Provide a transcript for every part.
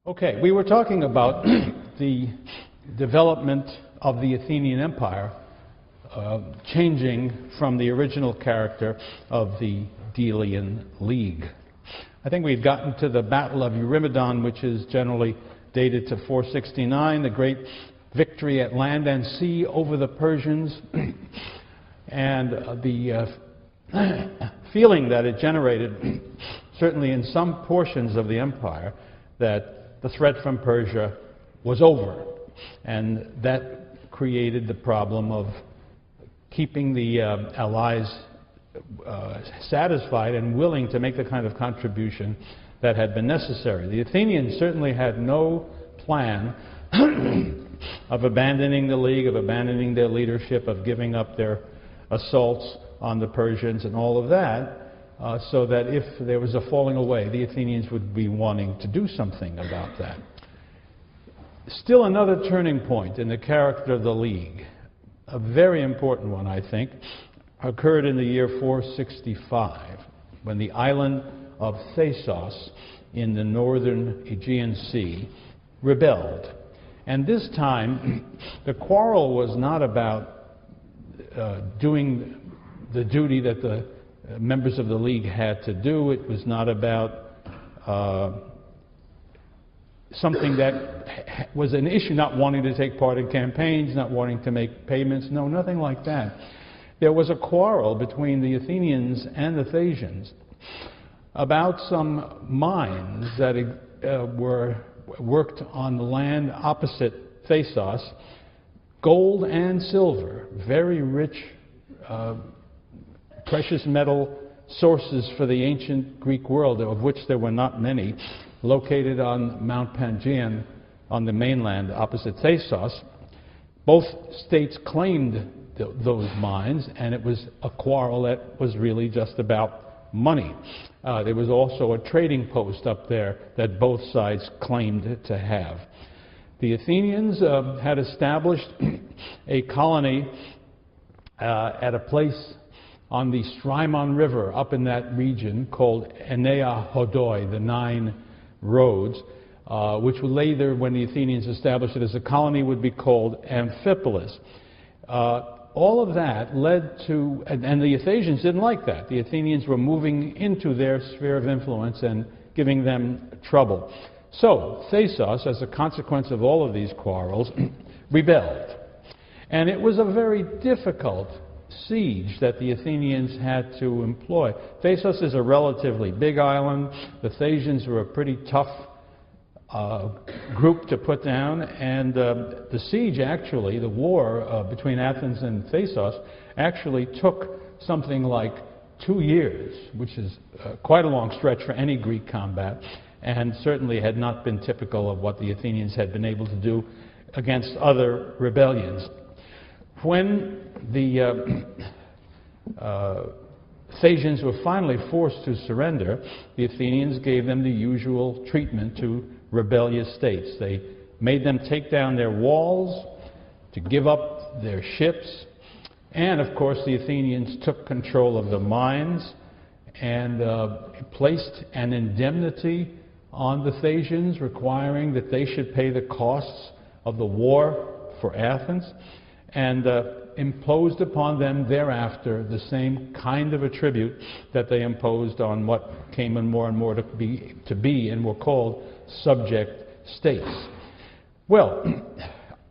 Okay, we were talking about the development of the Athenian Empire, changing from the original character of the Delian League. I think we've gotten to the Battle of Eurymedon, which is generally dated to 469, the great victory at land and sea over the Persians, and the feeling that it generated, certainly in some portions of the empire, that the threat from Persia was over, and that created the problem of keeping the allies satisfied and willing to make the kind of contribution that had been necessary. The Athenians certainly had no plan of abandoning the League, of abandoning their leadership, of giving up their assaults on the Persians and all of that, so that if there was a falling away, the Athenians would be wanting to do something about that. Still another turning point in the character of the League, a very important one, I think, occurred in the year 465, when the island of Thasos in the northern Aegean Sea rebelled. And this time, the quarrel was not about doing the duty that the members of the League had to do. It was not about something that was an issue, not wanting to take part in campaigns, not wanting to make payments. No, nothing like that. There was a quarrel between the Athenians and the Thasians about some mines that were worked on the land opposite Thasos, gold and silver, very rich precious metal sources for the ancient Greek world, of which there were not many, located on Mount Pangaean on the mainland opposite Thasos. Both states claimed those mines, and it was a quarrel that was really just about money. There was also a trading post up there that both sides claimed to have. The Athenians had established a colony at a place on the Strymon River up in that region called Enea Hodoi, the 9 roads, which would later, when the Athenians established it as a colony, would be called Amphipolis. All of that led to, and the Thasians didn't like that. The Athenians were moving into their sphere of influence and giving them trouble. So Thasos, as a consequence of all of these quarrels, rebelled. And it was a very difficult siege that the Athenians had to employ. Thasos is a relatively big island. The Thasians were a pretty tough group to put down, and the siege, actually, the war between Athens and Thasos, actually took something like 2 years, which is quite a long stretch for any Greek combat, and certainly had not been typical of what the Athenians had been able to do against other rebellions. When the Thasians were finally forced to surrender, the Athenians gave them the usual treatment to rebellious states. They made them take down their walls, to give up their ships, and of course the Athenians took control of the mines and placed an indemnity on the Thasians, requiring that they should pay the costs of the war for Athens, and imposed upon them thereafter the same kind of a tribute that they imposed on what came in more and more to be and were called subject states. Well,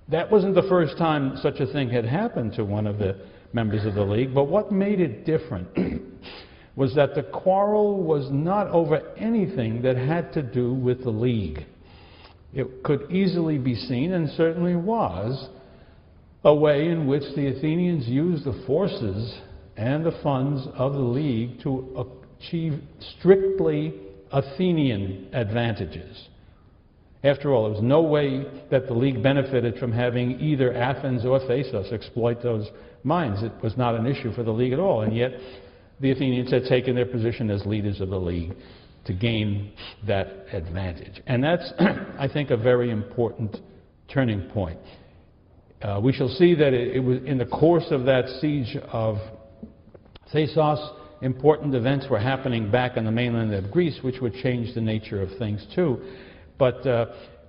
that wasn't the first time such a thing had happened to one of the members of the League, but what made it different was that the quarrel was not over anything that had to do with the League. It could easily be seen, and certainly was, a way in which the Athenians used the forces and the funds of the League to achieve strictly Athenian advantages. After all, there was no way that the League benefited from having either Athens or Thasos exploit those mines. It was not an issue for the League at all, and yet the Athenians had taken their position as leaders of the League to gain that advantage. And that's, I think, a very important turning point. We shall see that it was in the course of that siege of Thasos, important events were happening back on the mainland of Greece, which would change the nature of things too. But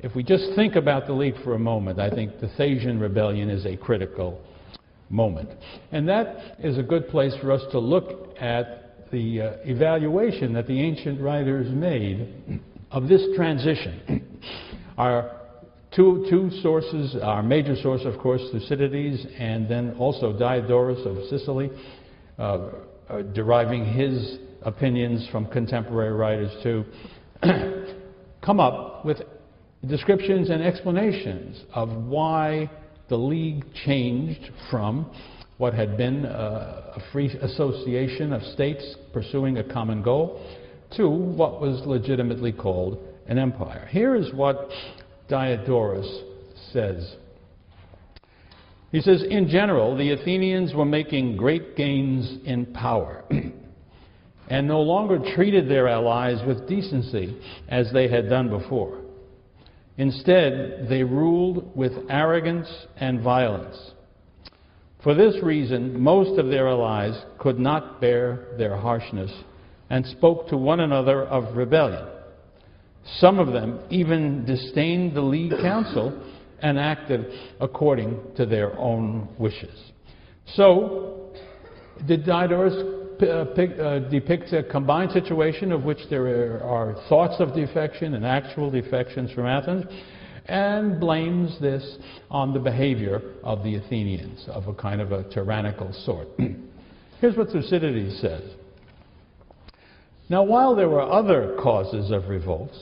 if we just think about the League for a moment, I think the Thasian rebellion is a critical moment. And that is a good place for us to look at the evaluation that the ancient writers made of this transition. Our two sources, our major source, of course, Thucydides, and then also Diodorus of Sicily, deriving his opinions from contemporary writers too, come up with descriptions and explanations of why the League changed from what had been a free association of states pursuing a common goal to what was legitimately called an empire. Here is what Diodorus says. He says, in general, the Athenians were making great gains in power and no longer treated their allies with decency as they had done before. Instead, they ruled with arrogance and violence. For this reason, most of their allies could not bear their harshness and spoke to one another of rebellion. Some of them even disdained the League Council and acted according to their own wishes. So, did Diodorus depicts a combined situation of which there are thoughts of defection and actual defections from Athens, and blames this on the behavior of the Athenians, of a kind of a tyrannical sort. Here's what Thucydides says. Now, while there were other causes of revolts,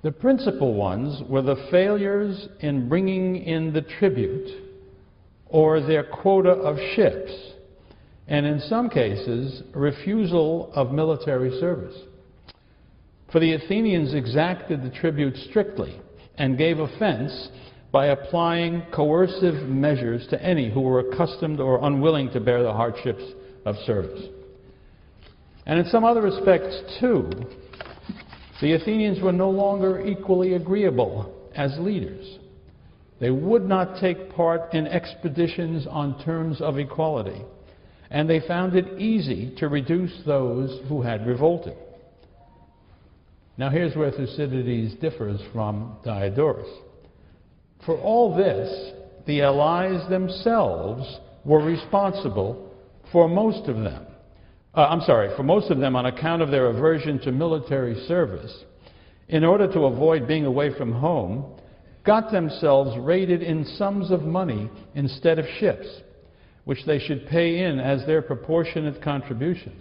the principal ones were the failures in bringing in the tribute or their quota of ships, and in some cases, refusal of military service. For the Athenians exacted the tribute strictly and gave offense by applying coercive measures to any who were accustomed or unwilling to bear the hardships of service. And in some other respects, too, the Athenians were no longer equally agreeable as leaders. They would not take part in expeditions on terms of equality, and they found it easy to reduce those who had revolted. Now here's where Thucydides differs from Diodorus. For all this, the allies themselves were responsible for most of them. For most of them on account of their aversion to military service, in order to avoid being away from home, got themselves rated in sums of money instead of ships, which they should pay in as their proportionate contribution.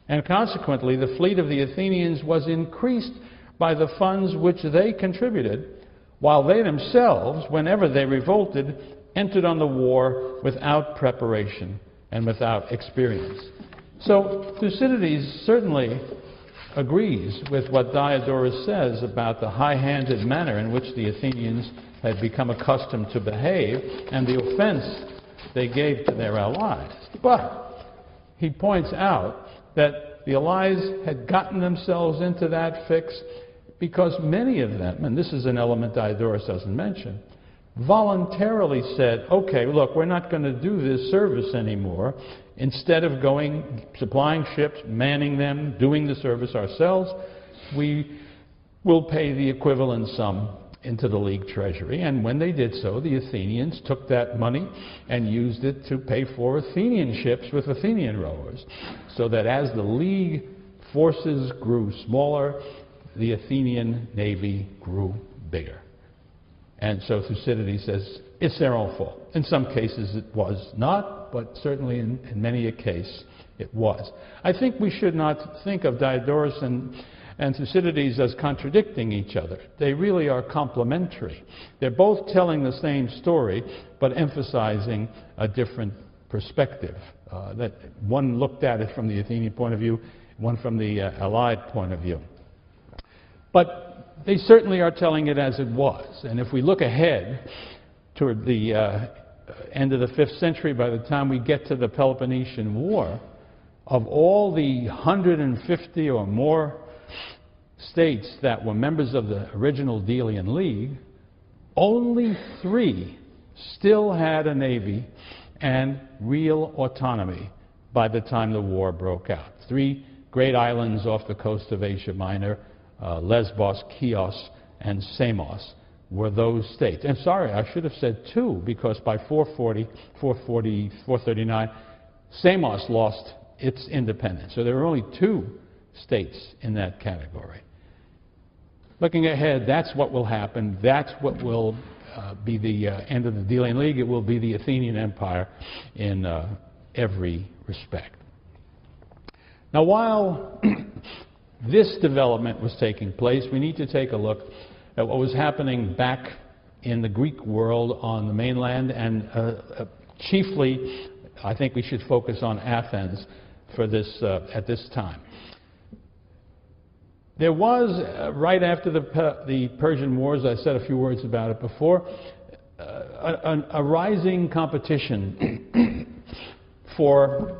And consequently, the fleet of the Athenians was increased by the funds which they contributed, while they themselves, whenever they revolted, entered on the war without preparation and without experience. So Thucydides certainly agrees with what Diodorus says about the high-handed manner in which the Athenians had become accustomed to behave and the offense they gave to their allies. But he points out that the allies had gotten themselves into that fix because many of them, and this is an element Diodorus doesn't mention, voluntarily said, okay, look, we're not going to do this service anymore. Instead of going, supplying ships, manning them, doing the service ourselves, we will pay the equivalent sum into the League treasury. And when they did so, the Athenians took that money and used it to pay for Athenian ships with Athenian rowers, so that as the League forces grew smaller, the Athenian navy grew bigger. And so Thucydides says it's their own fault. In some cases it was not, but certainly in many a case it was. I think we should not think of Diodorus and Thucydides as contradicting each other. They really are complementary. They're both telling the same story, but emphasizing a different perspective. That one looked at it from the Athenian point of view, one from the Allied point of view. But they certainly are telling it as it was. And if we look ahead toward the end of the 5th century, by the time we get to the Peloponnesian War, of all the 150 or more states that were members of the original Delian League, only 3 still had a navy and real autonomy by the time the war broke out. 3 great islands off the coast of Asia Minor, Lesbos, Chios, and Samos were those states. And sorry, I should have said 2, because by 439, Samos lost its independence. So there were only 2 states in that category. Looking ahead, that's what will happen. That's what will be the end of the Delian League. It will be the Athenian Empire in every respect. Now, while this development was taking place, we need to take a look at what was happening back in the Greek world on the mainland, and chiefly, I think we should focus on Athens for this at this time. There was, right after the Persian Wars, I said a few words about it before, a rising competition for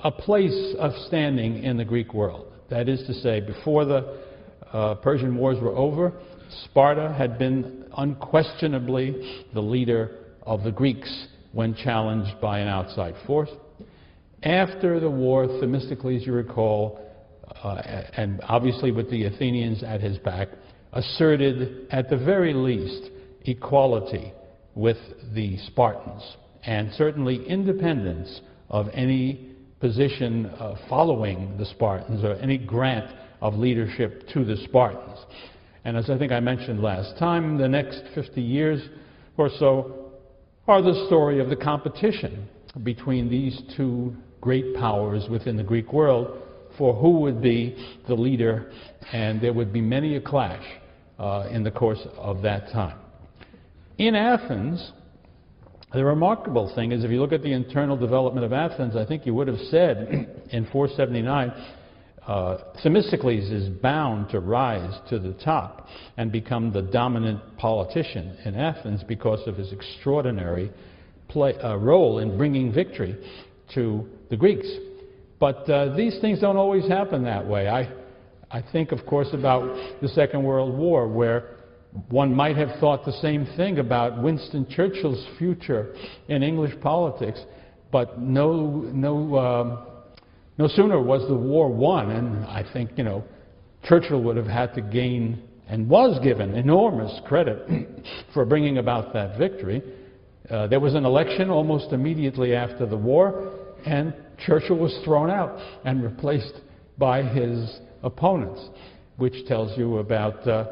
a place of standing in the Greek world. That is to say, before the Persian Wars were over, Sparta had been unquestionably the leader of the Greeks when challenged by an outside force. After the war, Themistocles, you recall, and obviously with the Athenians at his back, asserted at the very least equality with the Spartans, and certainly independence of any position following the Spartans or any grant of leadership to the Spartans. And as I think I mentioned last time, the next 50 years or so are the story of the competition between these 2 great powers within the Greek world for who would be the leader, and there would be many a clash in the course of that time. In Athens, the remarkable thing is, if you look at the internal development of Athens, I think you would have said in 479, Themistocles is bound to rise to the top and become the dominant politician in Athens because of his extraordinary role in bringing victory to the Greeks. But these things don't always happen that way. I think, of course, about the Second World War, where one might have thought the same thing about Winston Churchill's future in English politics, but no sooner was the war won, and I think, Churchill would have had to gain, and was given, enormous credit for bringing about that victory. There was an election almost immediately after the war, and Churchill was thrown out and replaced by his opponents, which tells you about the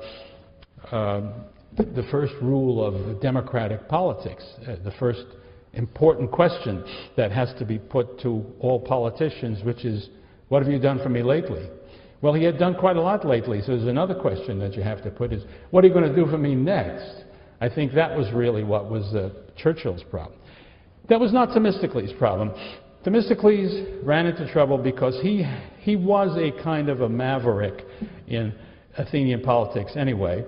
first rule of democratic politics, the first important question that has to be put to all politicians, which is, what have you done for me lately? Well, he had done quite a lot lately, so there's another question that you have to put is, what are you going to do for me next? I think that was really what was Churchill's problem. That was not Themistocles' problem. Themistocles ran into trouble because he was a kind of a maverick in Athenian politics anyway.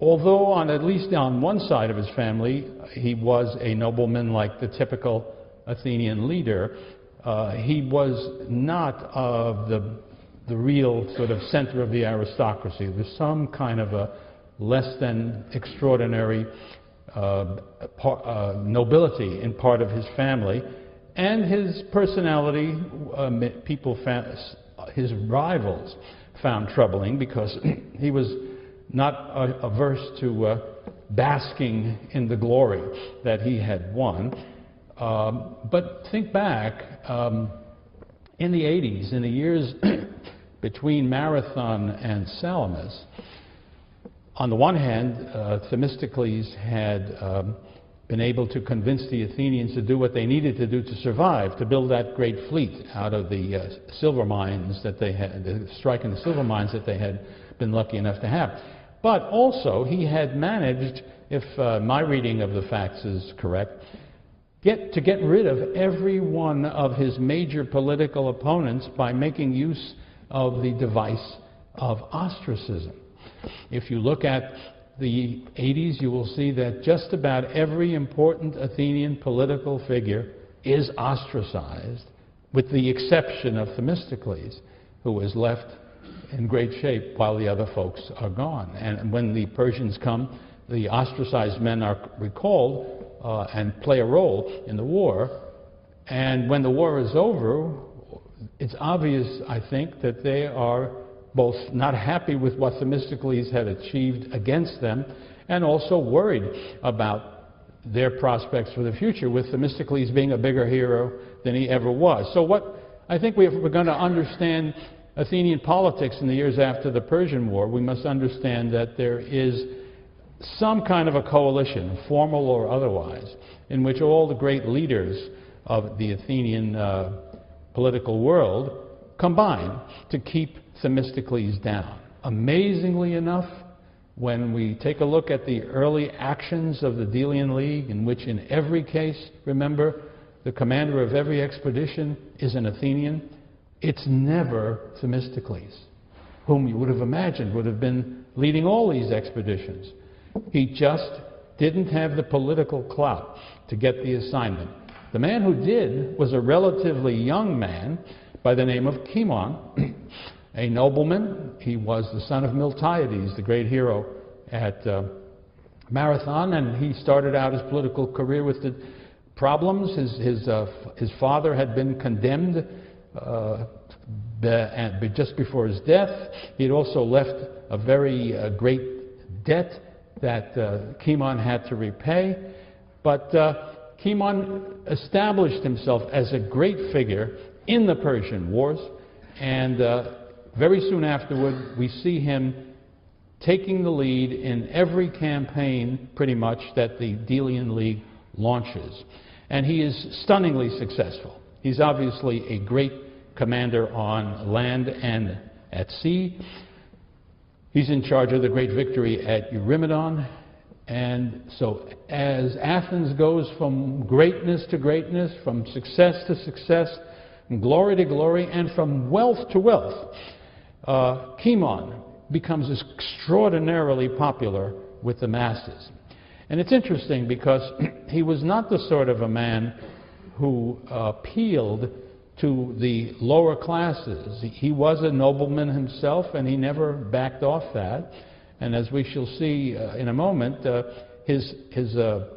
Although at least on one side of his family, he was a nobleman like the typical Athenian leader, he was not of the real sort of center of the aristocracy. There was some kind of a less than extraordinary nobility in part of his family, and his personality, his rivals found troubling because he was not averse to basking in the glory that he had won. But think back, in the 80s, in the years between Marathon and Salamis, on the one hand, Themistocles had been able to convince the Athenians to do what they needed to do to survive, to build that great fleet out of the silver mines that they had, striking the silver mines that they had been lucky enough to have. But also, he had managed, if my reading of the facts is correct, to get rid of every one of his major political opponents by making use of the device of ostracism. If you look at the 80s, you will see that just about every important Athenian political figure is ostracized, with the exception of Themistocles, who was left in great shape while the other folks are gone. And when the Persians come, the ostracized men are recalled and play a role in the war. And when the war is over, it's obvious, I think, that they are both not happy with what Themistocles had achieved against them, and also worried about their prospects for the future, with Themistocles being a bigger hero than he ever was. So what I think if we're going to understand Athenian politics in the years after the Persian War, we must understand that there is some kind of a coalition, formal or otherwise, in which all the great leaders of the Athenian political world combine to keep Themistocles down. Amazingly enough, when we take a look at the early actions of the Delian League, in which in every case, remember, the commander of every expedition is an Athenian, it's never Themistocles, whom you would have imagined would have been leading all these expeditions. He just didn't have the political clout to get the assignment. The man who did was a relatively young man by the name of Cimon, a nobleman. He was the son of Miltiades, the great hero at Marathon, and he started out his political career with the problems. His father had been condemned just before his death. He had also left a very great debt that Cimon had to repay. But Cimon established himself as a great figure in the Persian Wars, and very soon afterward we see him taking the lead in every campaign, pretty much, that the Delian League launches. And he is stunningly successful. He's obviously a great commander on land and at sea. He's in charge of the great victory at Eurymedon. And so as Athens goes from greatness to greatness, from success to success, from glory to glory, and from wealth to wealth, Cimon becomes extraordinarily popular with the masses. And it's interesting because he was not the sort of a man who appealed to the lower classes. He was a nobleman himself, and he never backed off that. And as we shall see in a moment, his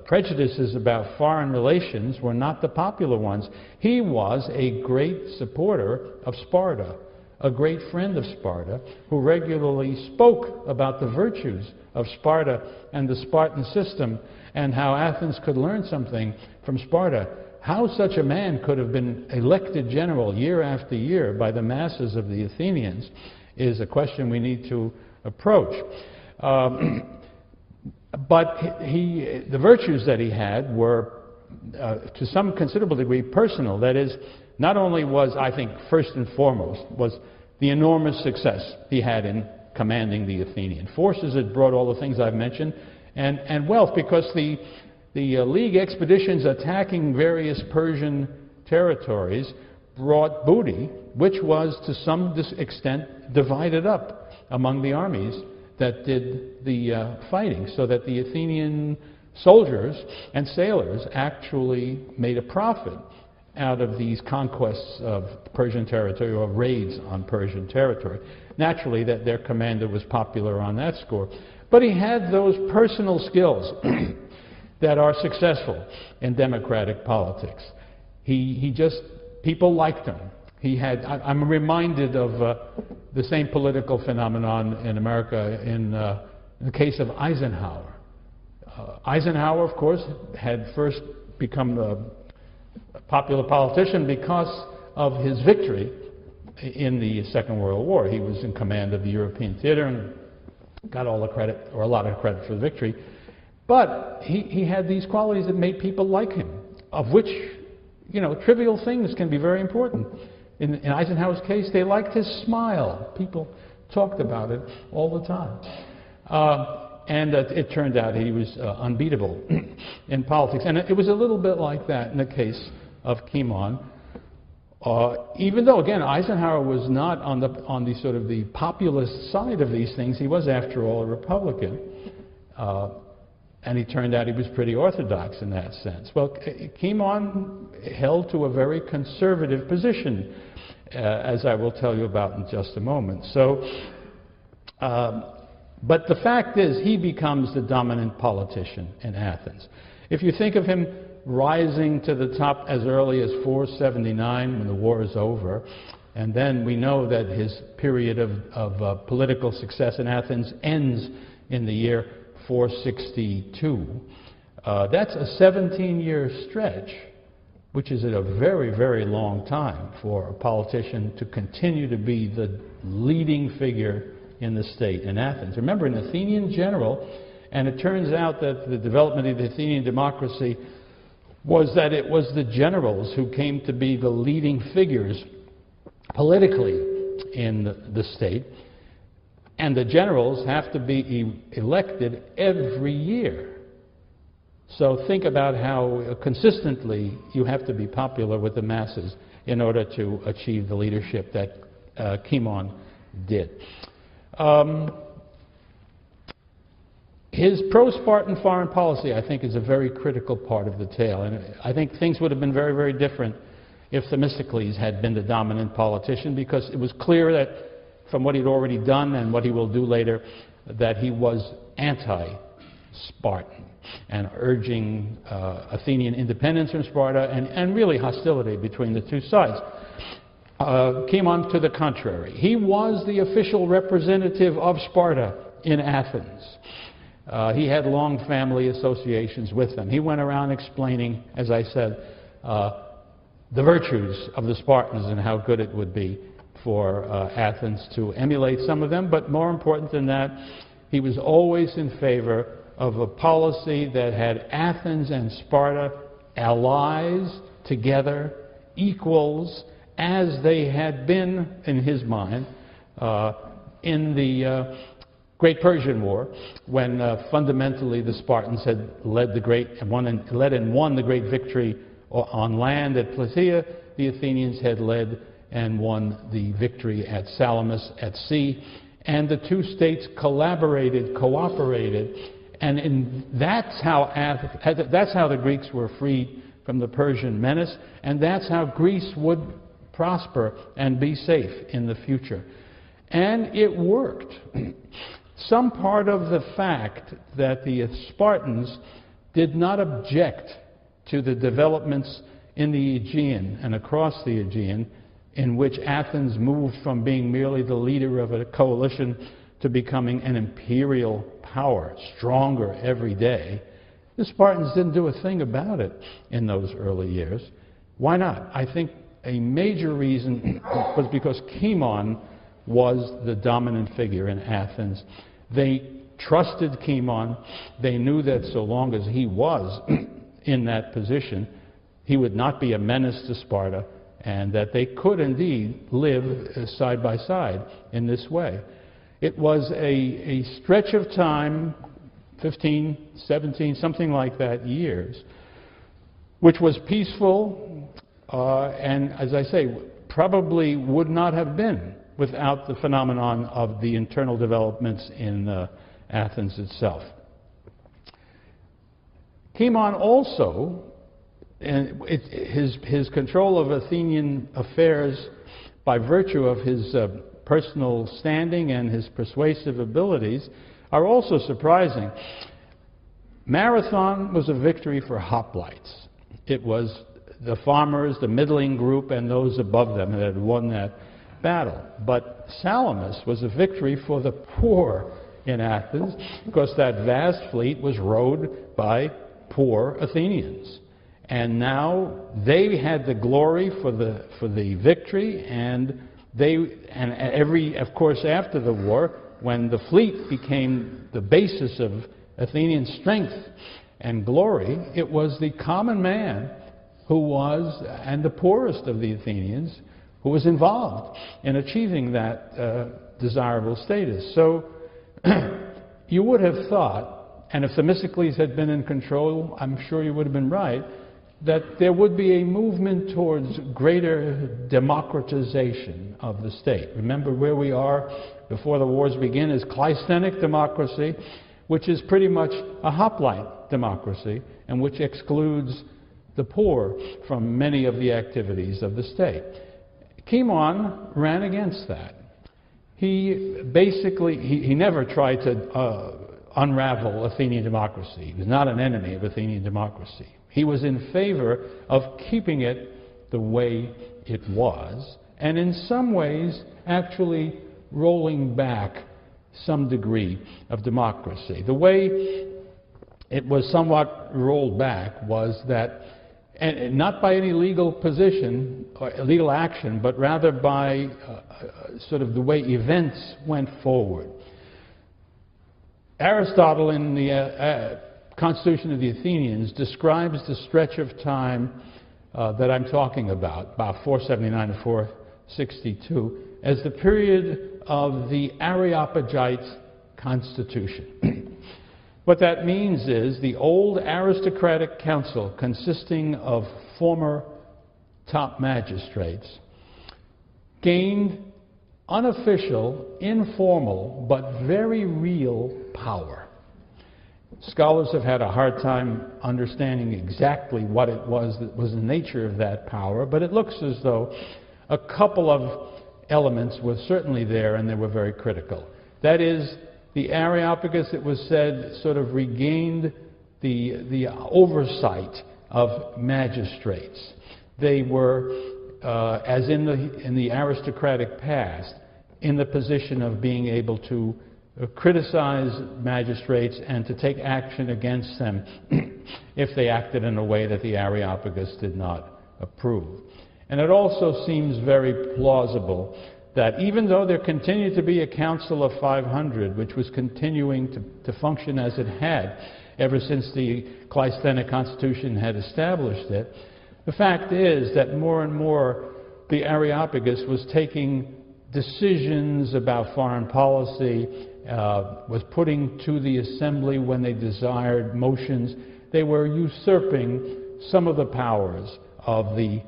prejudices about foreign relations were not the popular ones. He was a great supporter of Sparta, a great friend of Sparta, who regularly spoke about the virtues of Sparta and the Spartan system, and how Athens could learn something from Sparta. How such a man could have been elected general year after year by the masses of the Athenians is a question we need to approach. But the virtues that he had were, to some considerable degree, personal. That is, not only was, I think, first and foremost, was the enormous success he had in commanding the Athenian forces. It brought all the things I've mentioned, and wealth, because the League expeditions attacking various Persian territories brought booty, which was to some extent divided up among the armies that did the fighting, so that the Athenian soldiers and sailors actually made a profit out of these conquests of Persian territory, or raids on Persian territory. Naturally, that their commander was popular on that score. But he had those personal skills that are successful in democratic politics. People liked him. I'm reminded of the same political phenomenon in America in the case of Eisenhower. Eisenhower, of course, had first become a popular politician because of his victory in the Second World War. He was in command of the European theater and got all the credit, or a lot of credit, for the victory. But he had these qualities that made people like him, of which, trivial things can be very important. In Eisenhower's case, they liked his smile. People talked about it all the time. And it turned out he was unbeatable in politics. And it was a little bit like that in the case of Cimon. Even though, again, Eisenhower was not on the sort of the populist side of these things, he was, after all, a Republican. And he turned out he was pretty orthodox in that sense. Well, Cimon held to a very conservative position, as I will tell you about in just a moment. But the fact is, he becomes the dominant politician in Athens. If you think of him rising to the top as early as 479, when the war is over, And then we know that his period of political success in Athens ends in the year 462. That's a 17-year stretch, which is a very, very long time for a politician to continue to be the leading figure in the state in Athens. Remember, an Athenian general, and it turns out that the development of the Athenian democracy was that it was the generals who came to be the leading figures politically in the state, and the generals have to be elected every year. So think about how consistently you have to be popular with the masses in order to achieve the leadership that Cimon did. His pro-Spartan foreign policy, I think, is a very critical part of the tale. And I think things would have been very, very different if Themistocles had been the dominant politician, because it was clear that from what he'd already done and what he will do later, that he was anti-Spartan and urging Athenian independence from Sparta and really hostility between the two sides. Cimon, to the contrary, he was the official representative of Sparta in Athens. He had long family associations with them. He went around explaining, as I said, the virtues of the Spartans and how good it would be for Athens to emulate some of them. But more important than that, he was always in favor of a policy that had Athens and Sparta allies together, equals, as they had been, in his mind, in the Great Persian War, when fundamentally the Spartans had led and won the great victory on land at Plataea. The Athenians had led and won the victory at Salamis at sea, and the two states collaborated, cooperated, and that's how the Greeks were freed from the Persian menace, and that's how Greece would prosper and be safe in the future. And it worked. Some part of the fact that the Spartans did not object to the developments in the Aegean and across the Aegean, in which Athens moved from being merely the leader of a coalition to becoming an imperial power, stronger every day. The Spartans didn't do a thing about it in those early years. Why not? I think a major reason was because Cimon was the dominant figure in Athens. They trusted Cimon. They knew that so long as he was in that position, he would not be a menace to Sparta, and that they could indeed live side by side in this way. It was a stretch of time, 15, 17, something like that, years, which was peaceful, and as I say, probably would not have been without the phenomenon of the internal developments in Athens itself. Cimon also, and his control of Athenian affairs by virtue of his personal standing and his persuasive abilities are also surprising. Marathon was a victory for hoplites. It was the farmers, the middling group, and those above them that had won that battle. But Salamis was a victory for the poor in Athens, because that vast fleet was rowed by poor Athenians. And now they had the glory for the victory, and of course after the war, when the fleet became the basis of Athenian strength and glory, it was the common man who was, and the poorest of the Athenians, who was involved in achieving that desirable status. So you would have thought, and if Themistocles had been in control, I'm sure you would have been right, that there would be a movement towards greater democratization of the state. Remember, where we are before the wars begin is Cleisthenic democracy, which is pretty much a hoplite democracy, and which excludes the poor from many of the activities of the state. Cimon ran against that. He never tried to unravel Athenian democracy. He was not an enemy of Athenian democracy. He was in favor of keeping it the way it was, and in some ways actually rolling back some degree of democracy. The way it was somewhat rolled back was that, and not by any legal position or legal action, but rather by sort of the way events went forward. Aristotle in the Constitution of the Athenians describes the stretch of time that I'm talking about 479 to 462, as the period of the Areopagite constitution. What that means is the old aristocratic council, consisting of former top magistrates, gained unofficial, informal, but very real power. Scholars have had a hard time understanding exactly what it was that was the nature of that power, but it looks as though a couple of elements were certainly there, and they were very critical. That is, the Areopagus, it was said, sort of regained the oversight of magistrates. They were, as in the aristocratic past, in the position of being able to criticize magistrates and to take action against them if they acted in a way that the Areopagus did not approve. And it also seems very plausible that even though there continued to be a Council of 500, which was continuing to function as it had ever since the Cleisthenes Constitution had established it, the fact is that more and more the Areopagus was taking decisions about foreign policy, was putting to the assembly when they desired motions. They were usurping some of the powers of the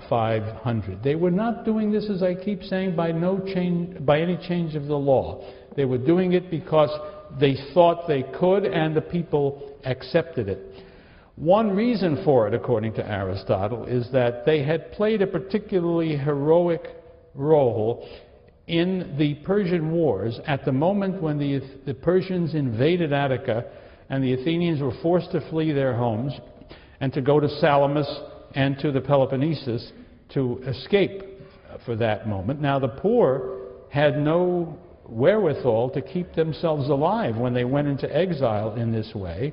500. They were not doing this, as I keep saying, by any change of the law. They were doing it because they thought they could, and the people accepted it. One reason for it, according to Aristotle, is that they had played a particularly heroic role in the Persian Wars at the moment when the Persians invaded Attica and the Athenians were forced to flee their homes and to go to Salamis and to the Peloponnesus to escape for that moment. Now, the poor had no wherewithal to keep themselves alive when they went into exile in this way,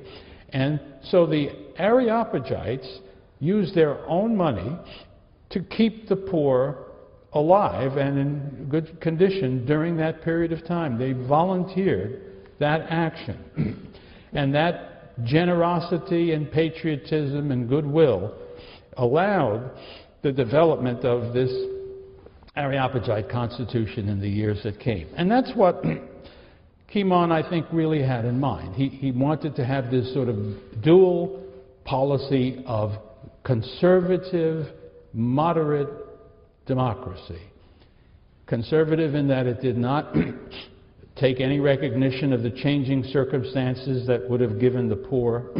and so the Areopagites used their own money to keep the poor alive and in good condition during that period of time. They volunteered that action. And that generosity and patriotism and goodwill allowed the development of this Areopagite constitution in the years that came. And that's what Cimon, I think, really had in mind. He wanted to have this sort of dual policy of conservative, moderate democracy. Conservative in that it did not take any recognition of the changing circumstances that would have given the poor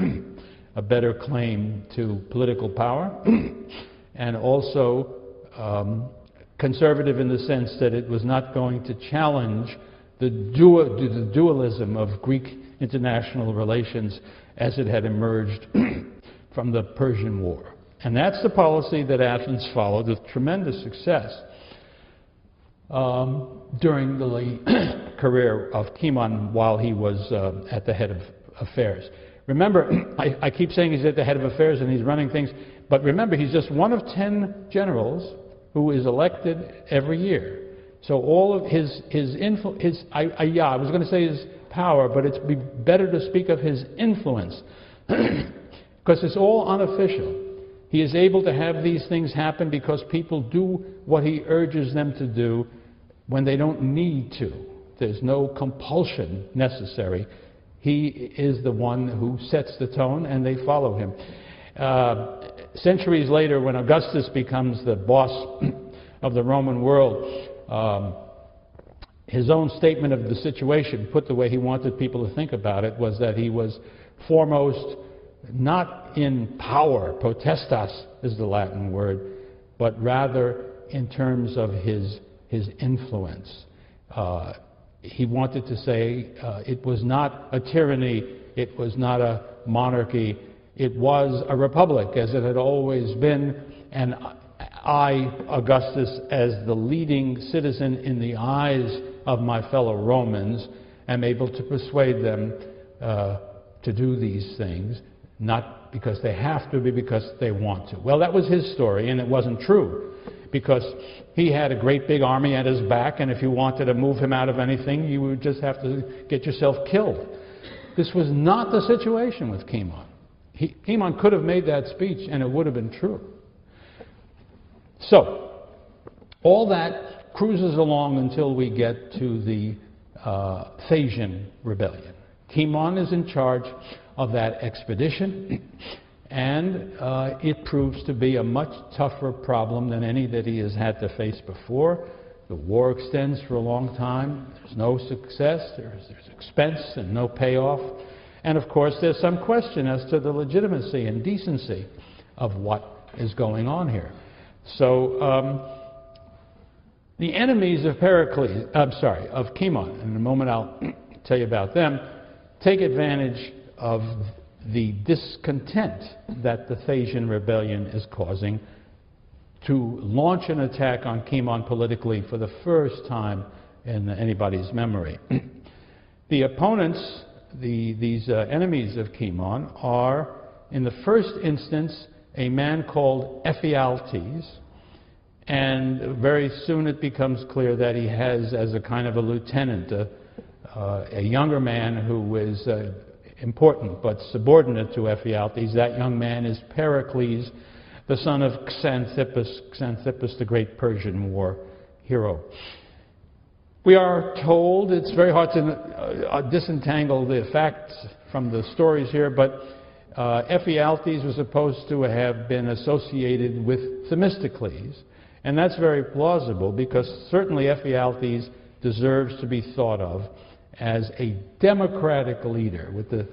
a better claim to political power, and also conservative in the sense that it was not going to challenge the dualism of Greek international relations as it had emerged from the Persian War. And that's the policy that Athens followed with tremendous success during the career of Cimon while he was at the head of affairs. Remember, I keep saying he's at the head of affairs and he's running things, but remember, he's just one of 10 generals who is elected every year. So all of his influence, I was going to say his power, but it's better to speak of his influence, because it's all unofficial. He is able to have these things happen because people do what he urges them to do when they don't need to. There's no compulsion necessary. He is the one who sets the tone, and they follow him. Centuries later, when Augustus becomes the boss of the Roman world, his own statement of the situation, put the way he wanted people to think about it, was that he was foremost not in power, potestas is the Latin word, but rather in terms of his influence. He wanted to say it was not a tyranny, it was not a monarchy, it was a republic, as it had always been, and I, Augustus, as the leading citizen in the eyes of my fellow Romans, am able to persuade them to do these things, not because they have to, but because they want to. Well, that was his story, and it wasn't true, because he had a great big army at his back, and if you wanted to move him out of anything, you would just have to get yourself killed. This was not the situation with Cimon. Cimon could have made that speech, and it would have been true. So, all that cruises along until we get to the Thasian rebellion. Cimon is in charge of that expedition, and it proves to be a much tougher problem than any that he has had to face before. The war extends for a long time. There's no success. There's expense and no payoff. And of course, there's some question as to the legitimacy and decency of what is going on here. So the enemies of of Cimon, in a moment I'll tell you about them, take advantage of the discontent that the Thasian rebellion is causing to launch an attack on Cimon politically for the first time in anybody's memory. The opponents, these enemies of Cimon, are, in the first instance, a man called Ephialtes, and very soon it becomes clear that he has, as a kind of a lieutenant, a younger man who is important but subordinate to Ephialtes. That young man is Pericles, the son of Xanthippus, the great Persian war hero. We are told, it's very hard to disentangle the facts from the stories here, but Ephialtes was supposed to have been associated with Themistocles, and that's very plausible because certainly Ephialtes deserves to be thought of as a democratic leader, with the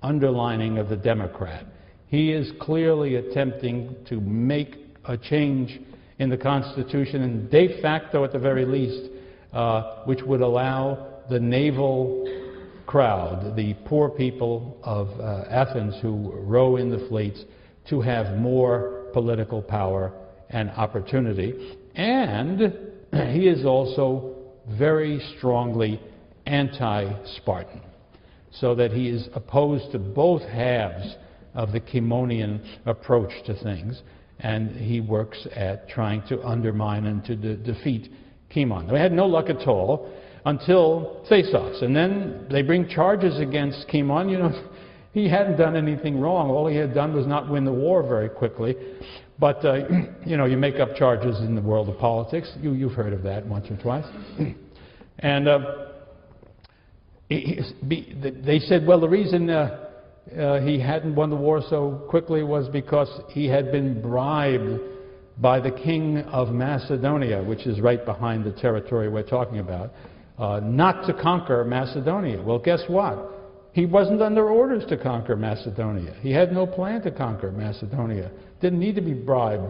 underlining of the Democrat. He is clearly attempting to make a change in the Constitution, and de facto at the very least, which would allow the naval crowd, the poor people of Athens who row in the fleets, to have more political power and opportunity. And he is also very strongly anti-Spartan, so that he is opposed to both halves of the Cimonian approach to things, and he works at trying to undermine and to defeat Cimon. They had no luck at all until Thasos, and then they bring charges against Cimon. You know, he hadn't done anything wrong. All he had done was not win the war very quickly. But, you know, you make up charges in the world of politics. You've heard of that once or twice. And they said, well, the reason he hadn't won the war so quickly was because he had been bribed by the king of Macedonia, which is right behind the territory we're talking about, not to conquer Macedonia. Well, guess what? He wasn't under orders to conquer Macedonia. He had no plan to conquer Macedonia. Didn't need to be bribed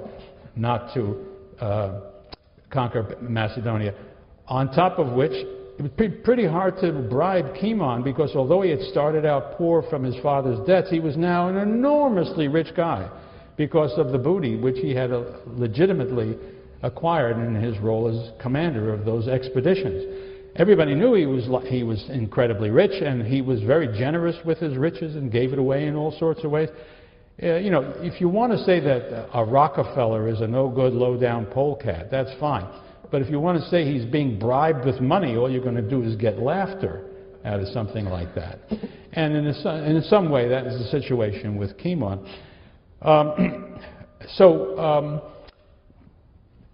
not to conquer Macedonia. On top of which, it was pretty hard to bribe Cimon, because although he had started out poor from his father's debts, he was now an enormously rich guy because of the booty which he had legitimately acquired in his role as commander of those expeditions. Everybody knew he was incredibly rich, and he was very generous with his riches and gave it away in all sorts of ways. You know, if you want to say that a Rockefeller is a no-good, low-down polecat, that's fine. But if you want to say he's being bribed with money, all you're going to do is get laughter out of something like that. And in some way, that is the situation with Cimon.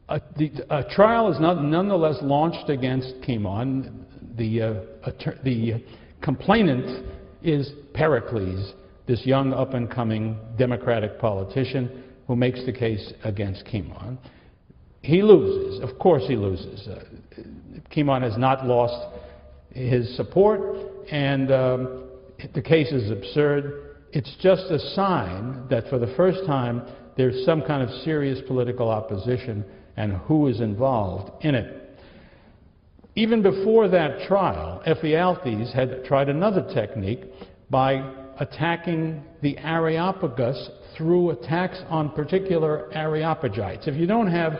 A trial is nonetheless launched against Cimon. The complainant is Pericles, this young up-and-coming democratic politician who makes the case against Cimon. He loses. Of course he loses. Cimon has not lost his support, and the case is absurd. It's just a sign that for the first time there's some kind of serious political opposition and who is involved in it. Even before that trial, Ephialtes had tried another technique by attacking the Areopagus through attacks on particular Areopagites. If you don't have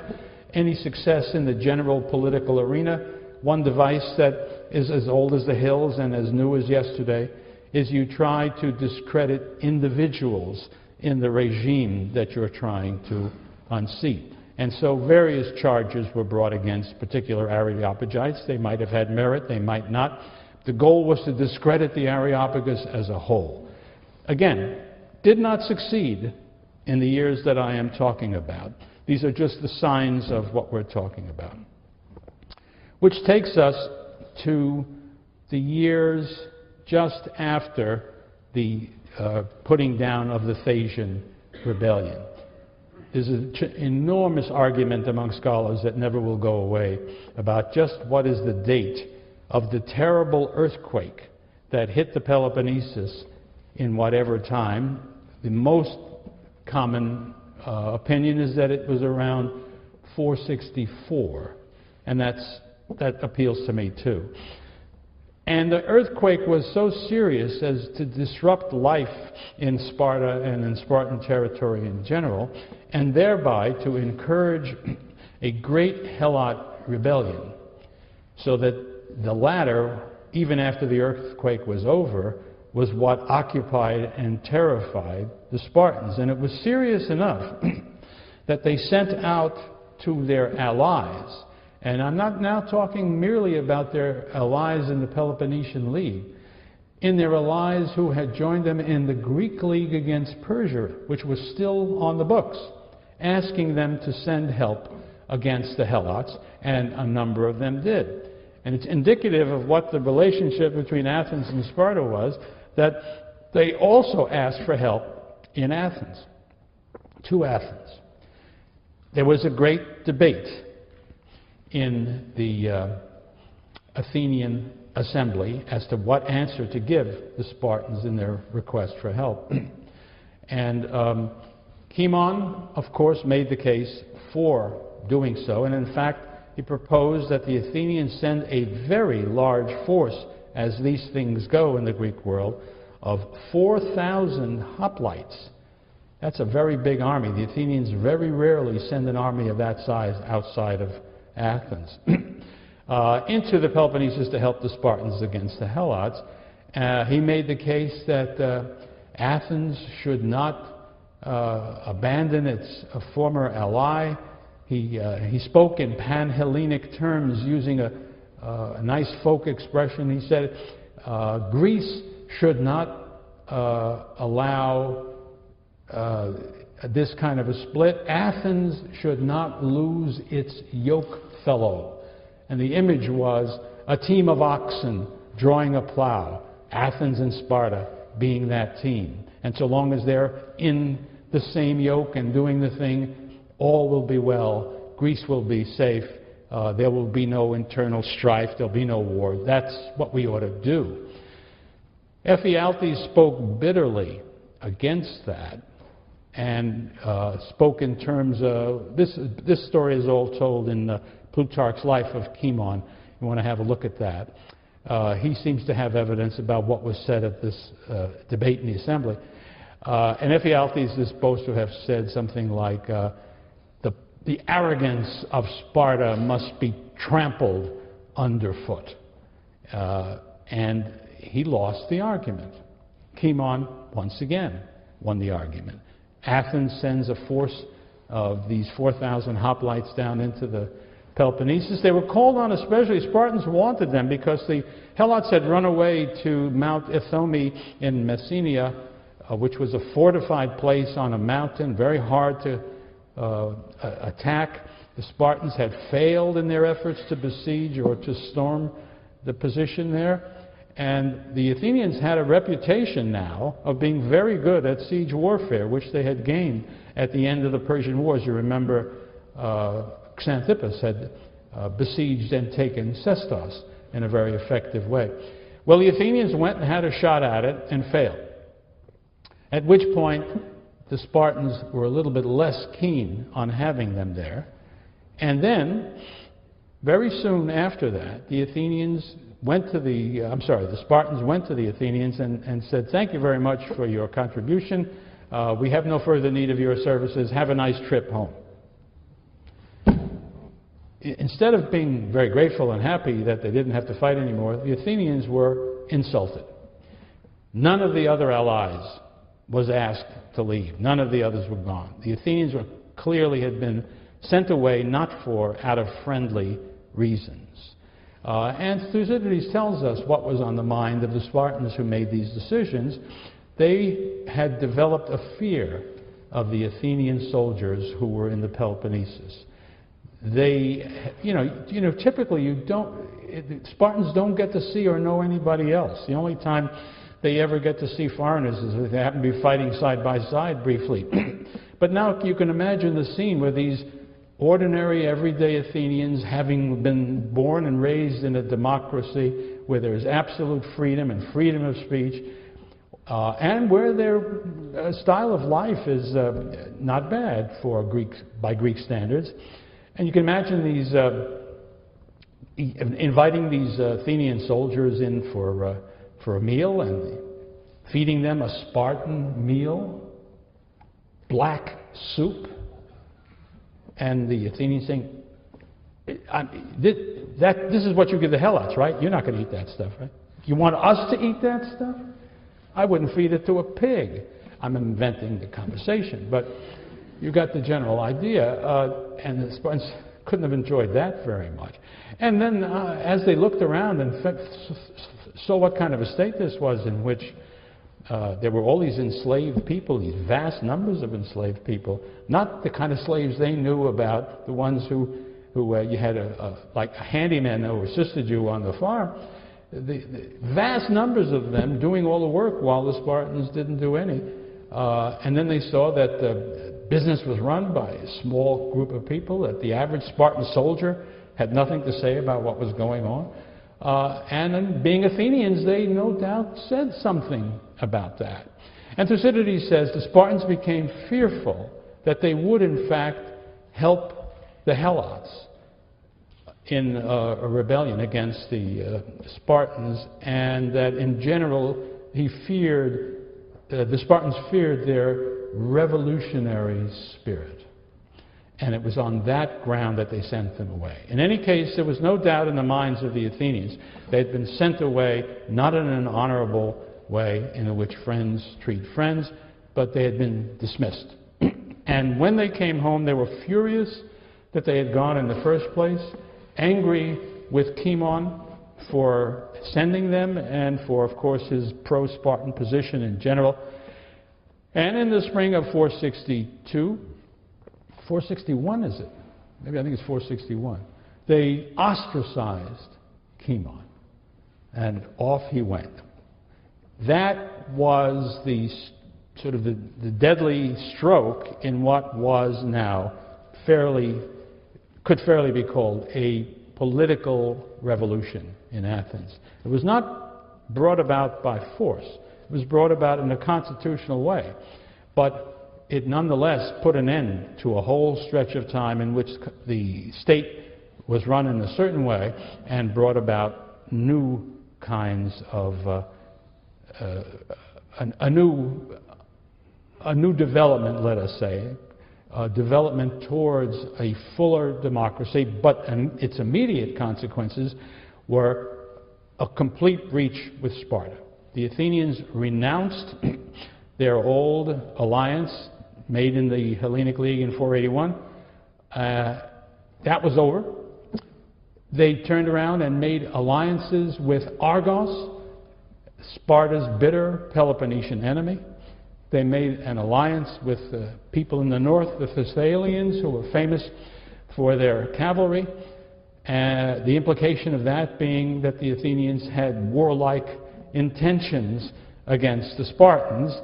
any success in the general political arena, one device that is as old as the hills and as new as yesterday is you try to discredit individuals in the regime that you're trying to unseat. And so various charges were brought against particular Areopagites. They might have had merit, they might not. The goal was to discredit the Areopagus as a whole. Again, did not succeed in the years that I am talking about. These are just the signs of what we're talking about. Which takes us to the years just after the putting down of the Thasian rebellion. There's an enormous argument among scholars that never will go away about just what is the date of the terrible earthquake that hit the Peloponnesus in whatever time. The most common opinion is that it was around 464, and that appeals to me too. And the earthquake was so serious as to disrupt life in Sparta and in Spartan territory in general, and thereby to encourage a great Helot rebellion, so that the latter, even after the earthquake was over, was what occupied and terrified the Spartans. And it was serious enough that they sent out to their allies, and I'm not now talking merely about their allies in the Peloponnesian League, in their allies who had joined them in the Greek League against Persia, which was still on the books, asking them to send help against the Helots, and a number of them did. And it's indicative of what the relationship between Athens and Sparta was, that they also asked for help in Athens, to Athens. There was a great debate in the Athenian assembly as to what answer to give the Spartans in their request for help. And Cimon, of course, made the case for doing so, and in fact, he proposed that the Athenians send a very large force, as these things go in the Greek world, of 4,000 hoplites. That's a very big army. The Athenians very rarely send an army of that size outside of Athens into the Peloponnesus to help the Spartans against the Helots. He made the case that Athens should not abandon its former ally. He spoke in Pan-Hellenic terms, using a nice folk expression. He said, Greece should not allow this kind of a split. Athens should not lose its yoke fellow. And the image was a team of oxen drawing a plow, Athens and Sparta being that team. And so long as they're in the same yoke and doing the thing, all will be well. Greece will be safe. There will be no internal strife. There'll be no war. That's what we ought to do. Ephialtes spoke bitterly against that, and spoke in terms of, this story is all told in Plutarch's Life of Cimon. You want to have a look at that. He seems to have evidence about what was said at this debate in the assembly. And Ephialtes is supposed to have said something like, the arrogance of Sparta must be trampled underfoot. And he lost the argument. Cimon, once again, won the argument. Athens sends a force of these 4,000 hoplites down into the Peloponnesus. They were called on, especially Spartans wanted them, because the Helots had run away to Mount Ithome in Messenia, which was a fortified place on a mountain, very hard to attack. The Spartans had failed in their efforts to besiege or to storm the position there. And the Athenians had a reputation now of being very good at siege warfare, which they had gained at the end of the Persian Wars. You remember Xanthippus had besieged and taken Sestos in a very effective way. Well, the Athenians went and had a shot at it and failed. At which point, the Spartans were a little bit less keen on having them there. And then, very soon after that, the Athenians the Spartans went to the Athenians and said, "Thank you very much for your contribution. We have no further need of your services. Have a nice trip home." Instead of being very grateful and happy that they didn't have to fight anymore, the Athenians were insulted. None of the other allies was asked to leave. None of the others were gone. The Athenians were clearly had been sent away not out of friendly reasons. And Thucydides tells us what was on the mind of the Spartans who made these decisions. They had developed a fear of the Athenian soldiers who were in the Peloponnesus. They, typically Spartans don't get to see or know anybody else. The only time they ever get to see foreigners is if they happen to be fighting side by side briefly. But now you can imagine the scene where these ordinary, everyday Athenians, having been born and raised in a democracy where there is absolute freedom and freedom of speech, and where their style of life is not bad by Greek standards. And you can imagine inviting these Athenian soldiers in for a meal and feeding them a Spartan meal, black soup, and the Athenians saying, "This is what you give the Helots, right? You're not going to eat that stuff, right? You want us to eat that stuff? I wouldn't feed it to a pig." I'm inventing the conversation, but you got the general idea, and the Spartans couldn't have enjoyed that very much. And then as they looked around and saw what kind of a state this was, in which there were all these enslaved people, these vast numbers of enslaved people, not the kind of slaves they knew about, the ones who you had like a handyman who assisted you on the farm, the vast numbers of them doing all the work while the Spartans didn't do any. And then they saw that business was run by a small group of people, that the average Spartan soldier had nothing to say about what was going on. And then being Athenians, they no doubt said something about that. And Thucydides says the Spartans became fearful that they would in fact help the Helots in a rebellion against the Spartans, and that in general the Spartans feared their revolutionary spirit. And it was on that ground that they sent them away. In any case, there was no doubt in the minds of the Athenians they had been sent away not in an honorable way in which friends treat friends, but they had been dismissed. And when they came home, they were furious that they had gone in the first place, angry with Cimon for sending them and for, of course, his pro-Spartan position in general. And in the spring of 461 is it? Maybe I think it's 461. They ostracized Cimon, and off he went. That was the sort of the deadly stroke in what was now could fairly be called a political revolution in Athens. It was not brought about by force. It was brought about in a constitutional way. But it nonetheless put an end to a whole stretch of time in which the state was run in a certain way and brought about new kinds of a new development, let us say, development towards a fuller democracy, but its immediate consequences were a complete breach with Sparta. The Athenians renounced their old alliance made in the Hellenic League in 481. That was over. They turned around and made alliances with Argos, Sparta's bitter Peloponnesian enemy. They made an alliance with the people in the north, the Thessalians, who were famous for their cavalry. The implication of that being that the Athenians had warlike intentions against the Spartans,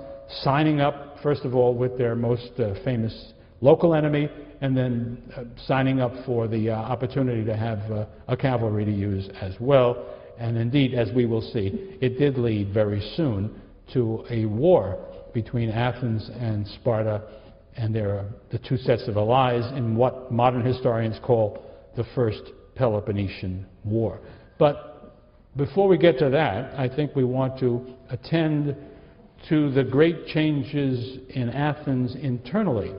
signing up, first of all, with their most famous local enemy, and then signing up for the opportunity to have a cavalry to use as well. And indeed, as we will see, it did lead very soon to a war between Athens and Sparta, and the two sets of allies in what modern historians call the First Peloponnesian War. But Before we get to that, I think we want to attend to the great changes in Athens internally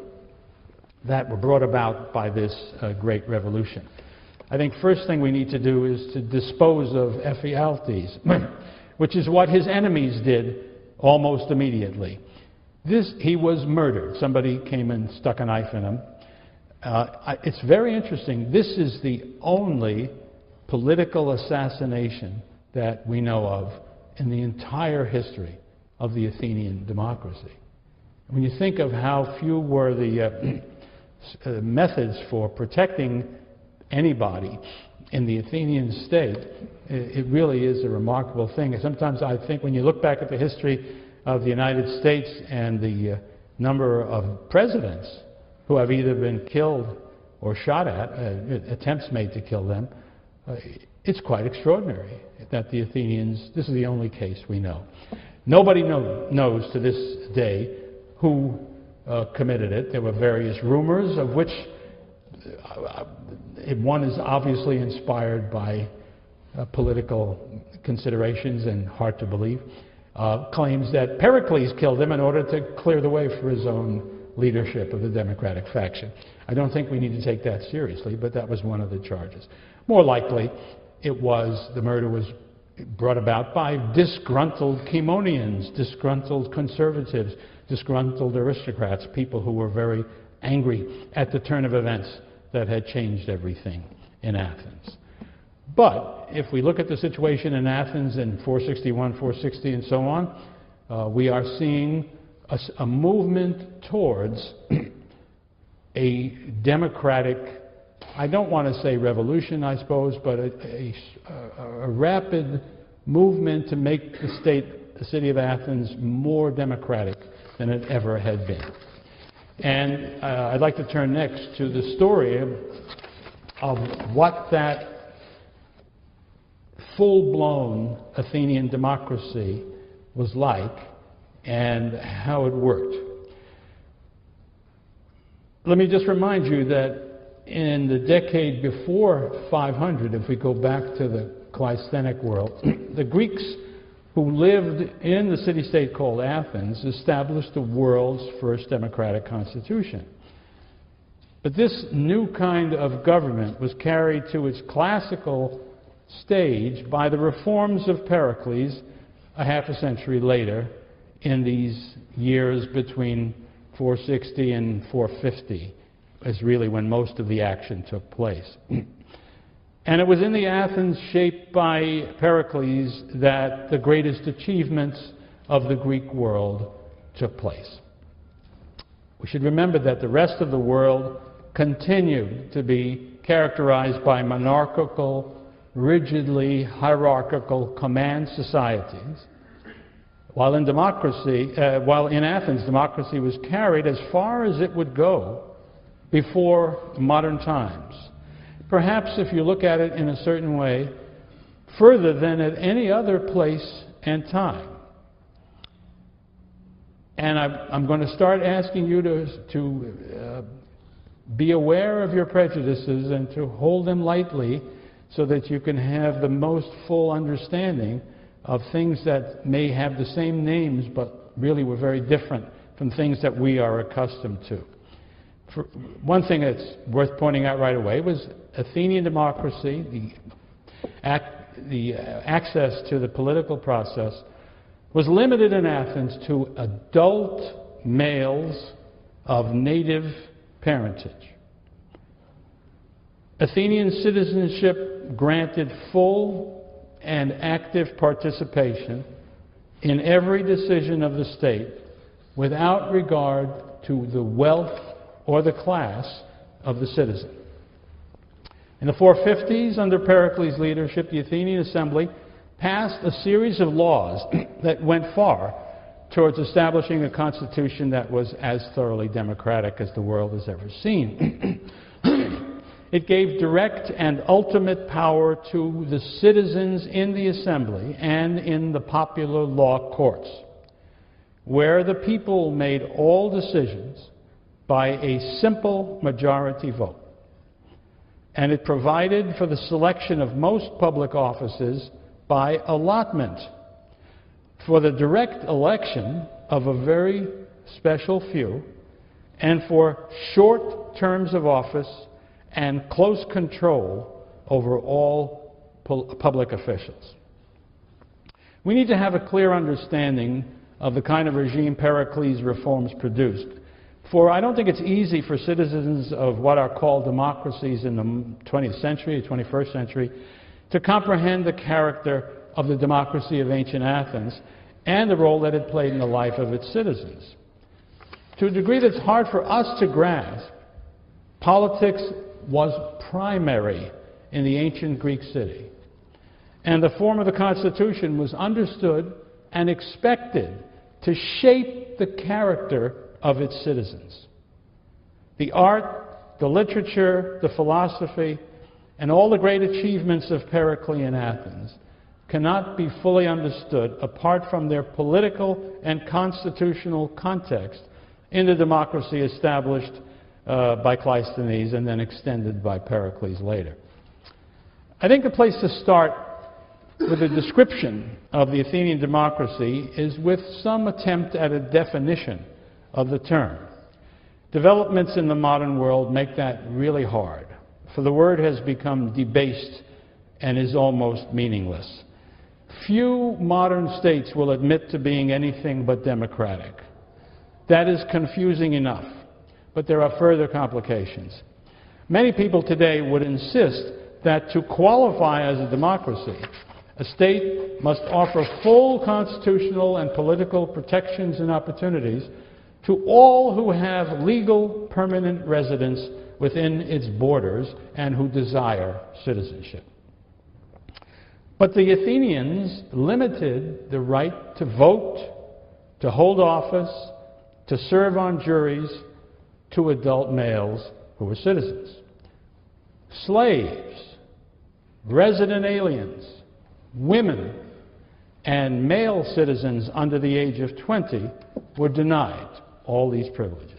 that were brought about by this great revolution. I think first thing we need to do is to dispose of Ephialtes, which is what his enemies did almost immediately. He was murdered. Somebody came and stuck a knife in him. It's very interesting. This is the only political assassination that we know of in the entire history of the Athenian democracy. When you think of how few were the methods for protecting anybody in the Athenian state, it really is a remarkable thing. And sometimes I think when you look back at the history of the United States and the number of presidents who have either been killed or shot at, attempts made to kill them, it's quite extraordinary that the Athenians, this is the only case we know. Nobody knows to this day who committed it. There were various rumors, of which one is obviously inspired by political considerations and hard to believe. Claims that Pericles killed him in order to clear the way for his own leadership of the Democratic faction. I don't think we need to take that seriously, but that was one of the charges. More likely, the murder was brought about by disgruntled Chaemonians, disgruntled conservatives, disgruntled aristocrats, people who were very angry at the turn of events that had changed everything in Athens. But if we look at the situation in Athens in 461, 460, and so on, we are seeing a movement towards a democratic, I don't want to say revolution, I suppose, but a rapid movement to make the city of Athens more democratic than it ever had been. And I'd like to turn next to the story of what that full-blown Athenian democracy was like and how it worked. Let me just remind you that in the decade before 500, if we go back to the Cleisthenic world, the Greeks who lived in the city-state called Athens established the world's first democratic constitution. But this new kind of government was carried to its classical stage by the reforms of Pericles a half a century later in these years between 460 and 450 is really when most of the action took place. And it was in the Athens shaped by Pericles that the greatest achievements of the Greek world took place. We should remember that the rest of the world continued to be characterized by monarchical, rigidly hierarchical command societies, while in Athens, democracy was carried as far as it would go before modern times. Perhaps, if you look at it in a certain way, further than at any other place and time. And I'm going to start asking you to be aware of your prejudices and to hold them lightly so that you can have the most full understanding of things that may have the same names but really were very different from things that we are accustomed to. One thing that's worth pointing out right away was Athenian democracy, the access to the political process, was limited in Athens to adult males of native parentage. Athenian citizenship granted full and active participation in every decision of the state without regard to the wealth or the class of the citizen. In the 450s, under Pericles' leadership, the Athenian Assembly passed a series of laws that went far towards establishing a constitution that was as thoroughly democratic as the world has ever seen. It gave direct and ultimate power to the citizens in the assembly and in the popular law courts, where the people made all decisions by a simple majority vote. And it provided for the selection of most public offices by allotment for the direct election of a very special few and for short terms of office and close control over all public officials. We need to have a clear understanding of the kind of regime Pericles' reforms produced. For I don't think it's easy for citizens of what are called democracies in the 20th century, 21st century, to comprehend the character of the democracy of ancient Athens and the role that it played in the life of its citizens. To a degree that's hard for us to grasp, politics was primary in the ancient Greek city, and the form of the Constitution was understood and expected to shape the character of its citizens. The art, the literature, the philosophy, and all the great achievements of Periclean Athens cannot be fully understood apart from their political and constitutional context in the democracy established by Cleisthenes and then extended by Pericles later. I think the place to start with a description of the Athenian democracy is with some attempt at a definition of the term. Developments in the modern world make that really hard, for the word has become debased and is almost meaningless. Few modern states will admit to being anything but democratic. That is confusing enough, but there are further complications. Many people today would insist that to qualify as a democracy, a state must offer full constitutional and political protections and opportunities to all who have legal permanent residence within its borders and who desire citizenship. But the Athenians limited the right to vote, to hold office, to serve on juries to adult males who were citizens. Slaves, resident aliens, women, and male citizens under the age of 20 were denied all these privileges.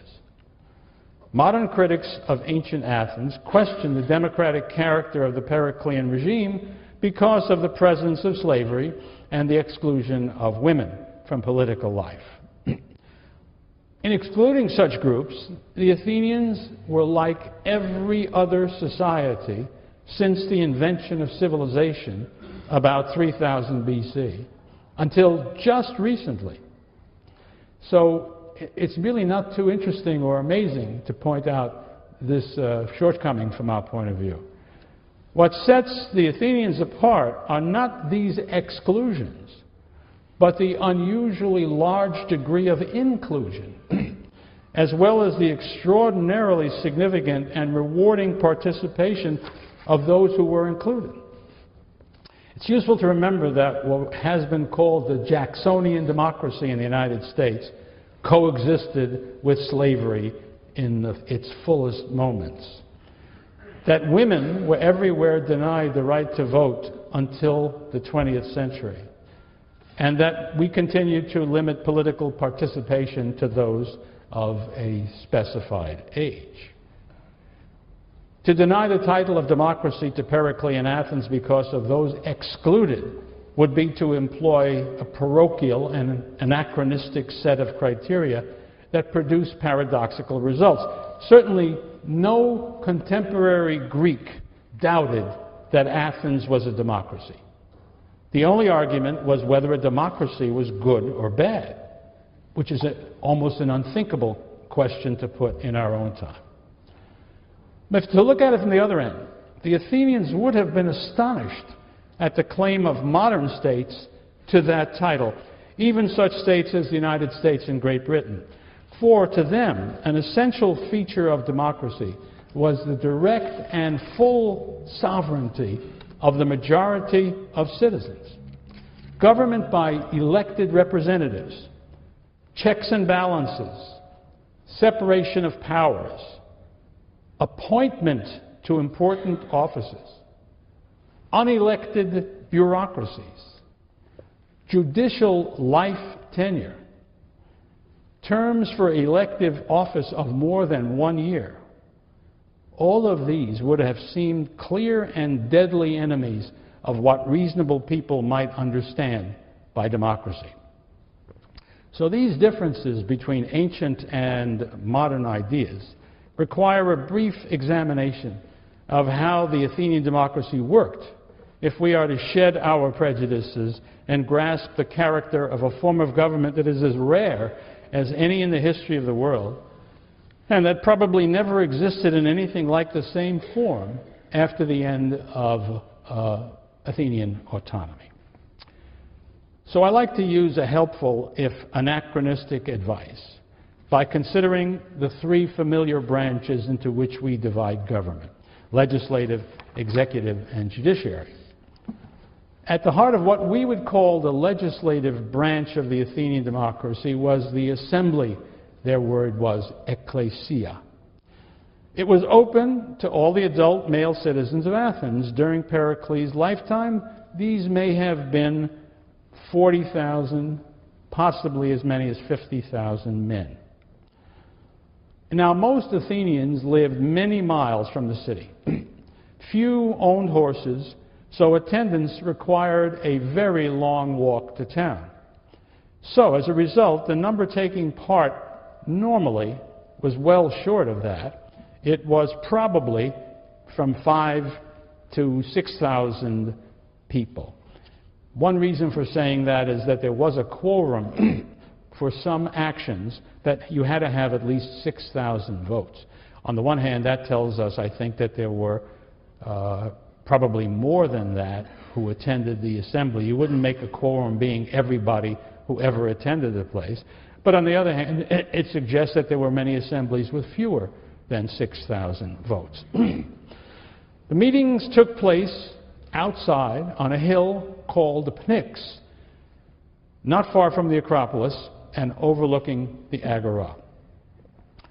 Modern critics of ancient Athens question the democratic character of the Periclean regime because of the presence of slavery and the exclusion of women from political life. In excluding such groups, the Athenians were like every other society since the invention of civilization about 3000 BC, until just recently. So it's really not too interesting or amazing to point out this shortcoming from our point of view. What sets the Athenians apart are not these exclusions, but the unusually large degree of inclusion, as well as the extraordinarily significant and rewarding participation of those who were included. It's useful to remember that what has been called the Jacksonian democracy in the United States coexisted with slavery in its fullest moments. That women were everywhere denied the right to vote until the 20th century, and that we continue to limit political participation to those of a specified age. To deny the title of democracy to Periclean Athens because of those excluded would be to employ a parochial and anachronistic set of criteria that produce paradoxical results. Certainly, no contemporary Greek doubted that Athens was a democracy. The only argument was whether a democracy was good or bad, which is almost an unthinkable question to put in our own time. But to look at it from the other end, the Athenians would have been astonished at the claim of modern states to that title, even such states as the United States and Great Britain. For to them, an essential feature of democracy was the direct and full sovereignty of the majority of citizens. Government by elected representatives, checks and balances, separation of powers, appointment to important offices, unelected bureaucracies, judicial life tenure, terms for elective office of more than 1 year. All of these would have seemed clear and deadly enemies of what reasonable people might understand by democracy. So these differences between ancient and modern ideas require a brief examination of how the Athenian democracy worked if we are to shed our prejudices and grasp the character of a form of government that is as rare as any in the history of the world, and that probably never existed in anything like the same form after the end of Athenian autonomy. So I like to use a helpful, if anachronistic, advice by considering the three familiar branches into which we divide government: legislative, executive, and judiciary. At the heart of what we would call the legislative branch of the Athenian democracy was the assembly. Their word was ecclesia. It was open to all the adult male citizens of Athens. During Pericles' lifetime, these may have been 40,000, possibly as many as 50,000 men. Now, most Athenians lived many miles from the city. Few owned horses, so attendance required a very long walk to town. So, as a result, the number taking part normally was well short of that. It was probably from 5,000 to 6,000 people. One reason for saying that is that there was a quorum for some actions that you had to have at least 6,000 votes. On the one hand, that tells us, I think, that there were probably more than that who attended the assembly. You wouldn't make a quorum being everybody who ever attended the place. But on the other hand, it suggests that there were many assemblies with fewer than 6,000 votes. The meetings took place outside on a hill called the Pnyx, not far from the Acropolis and overlooking the Agora.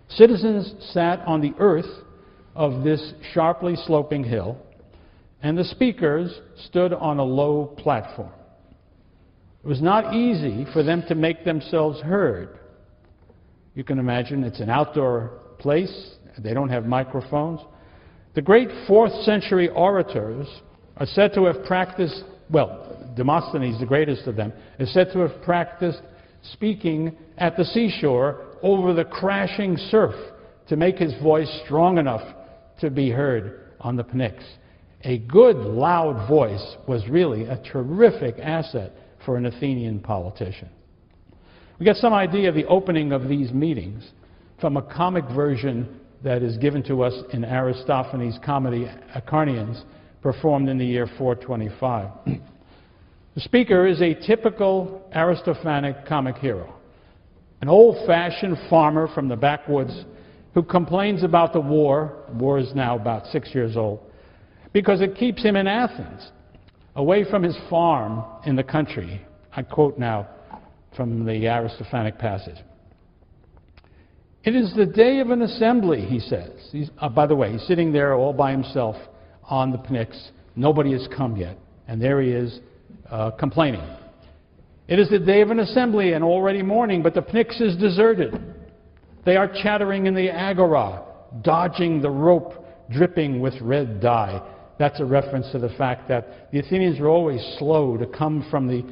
Citizens sat on the earth of this sharply sloping hill, and the speakers stood on a low platform. It was not easy for them to make themselves heard. You can imagine it's an outdoor place. They don't have microphones. The great 4th century orators are said to have practiced, well, Demosthenes, the greatest of them, is said to have practiced speaking at the seashore over the crashing surf to make his voice strong enough to be heard on the Pnyx. A good, loud voice was really a terrific asset for an Athenian politician. We get some idea of the opening of these meetings from a comic version that is given to us in Aristophanes' comedy Acarnanians, performed in the year 425. The speaker is a typical Aristophanic comic hero, an old-fashioned farmer from the backwoods who complains about the war. The war is now about 6 years old, because it keeps him in Athens, away from his farm in the country. I quote now from the Aristophanic passage. "It is the day of an assembly," he says. By the way, he's sitting there all by himself on the Pnyx. Nobody has come yet, and there he is complaining. "It is the day of an assembly and already morning, but the Pnyx is deserted. They are chattering in the Agora, dodging the rope dripping with red dye." That's a reference to the fact that the Athenians were always slow to come from the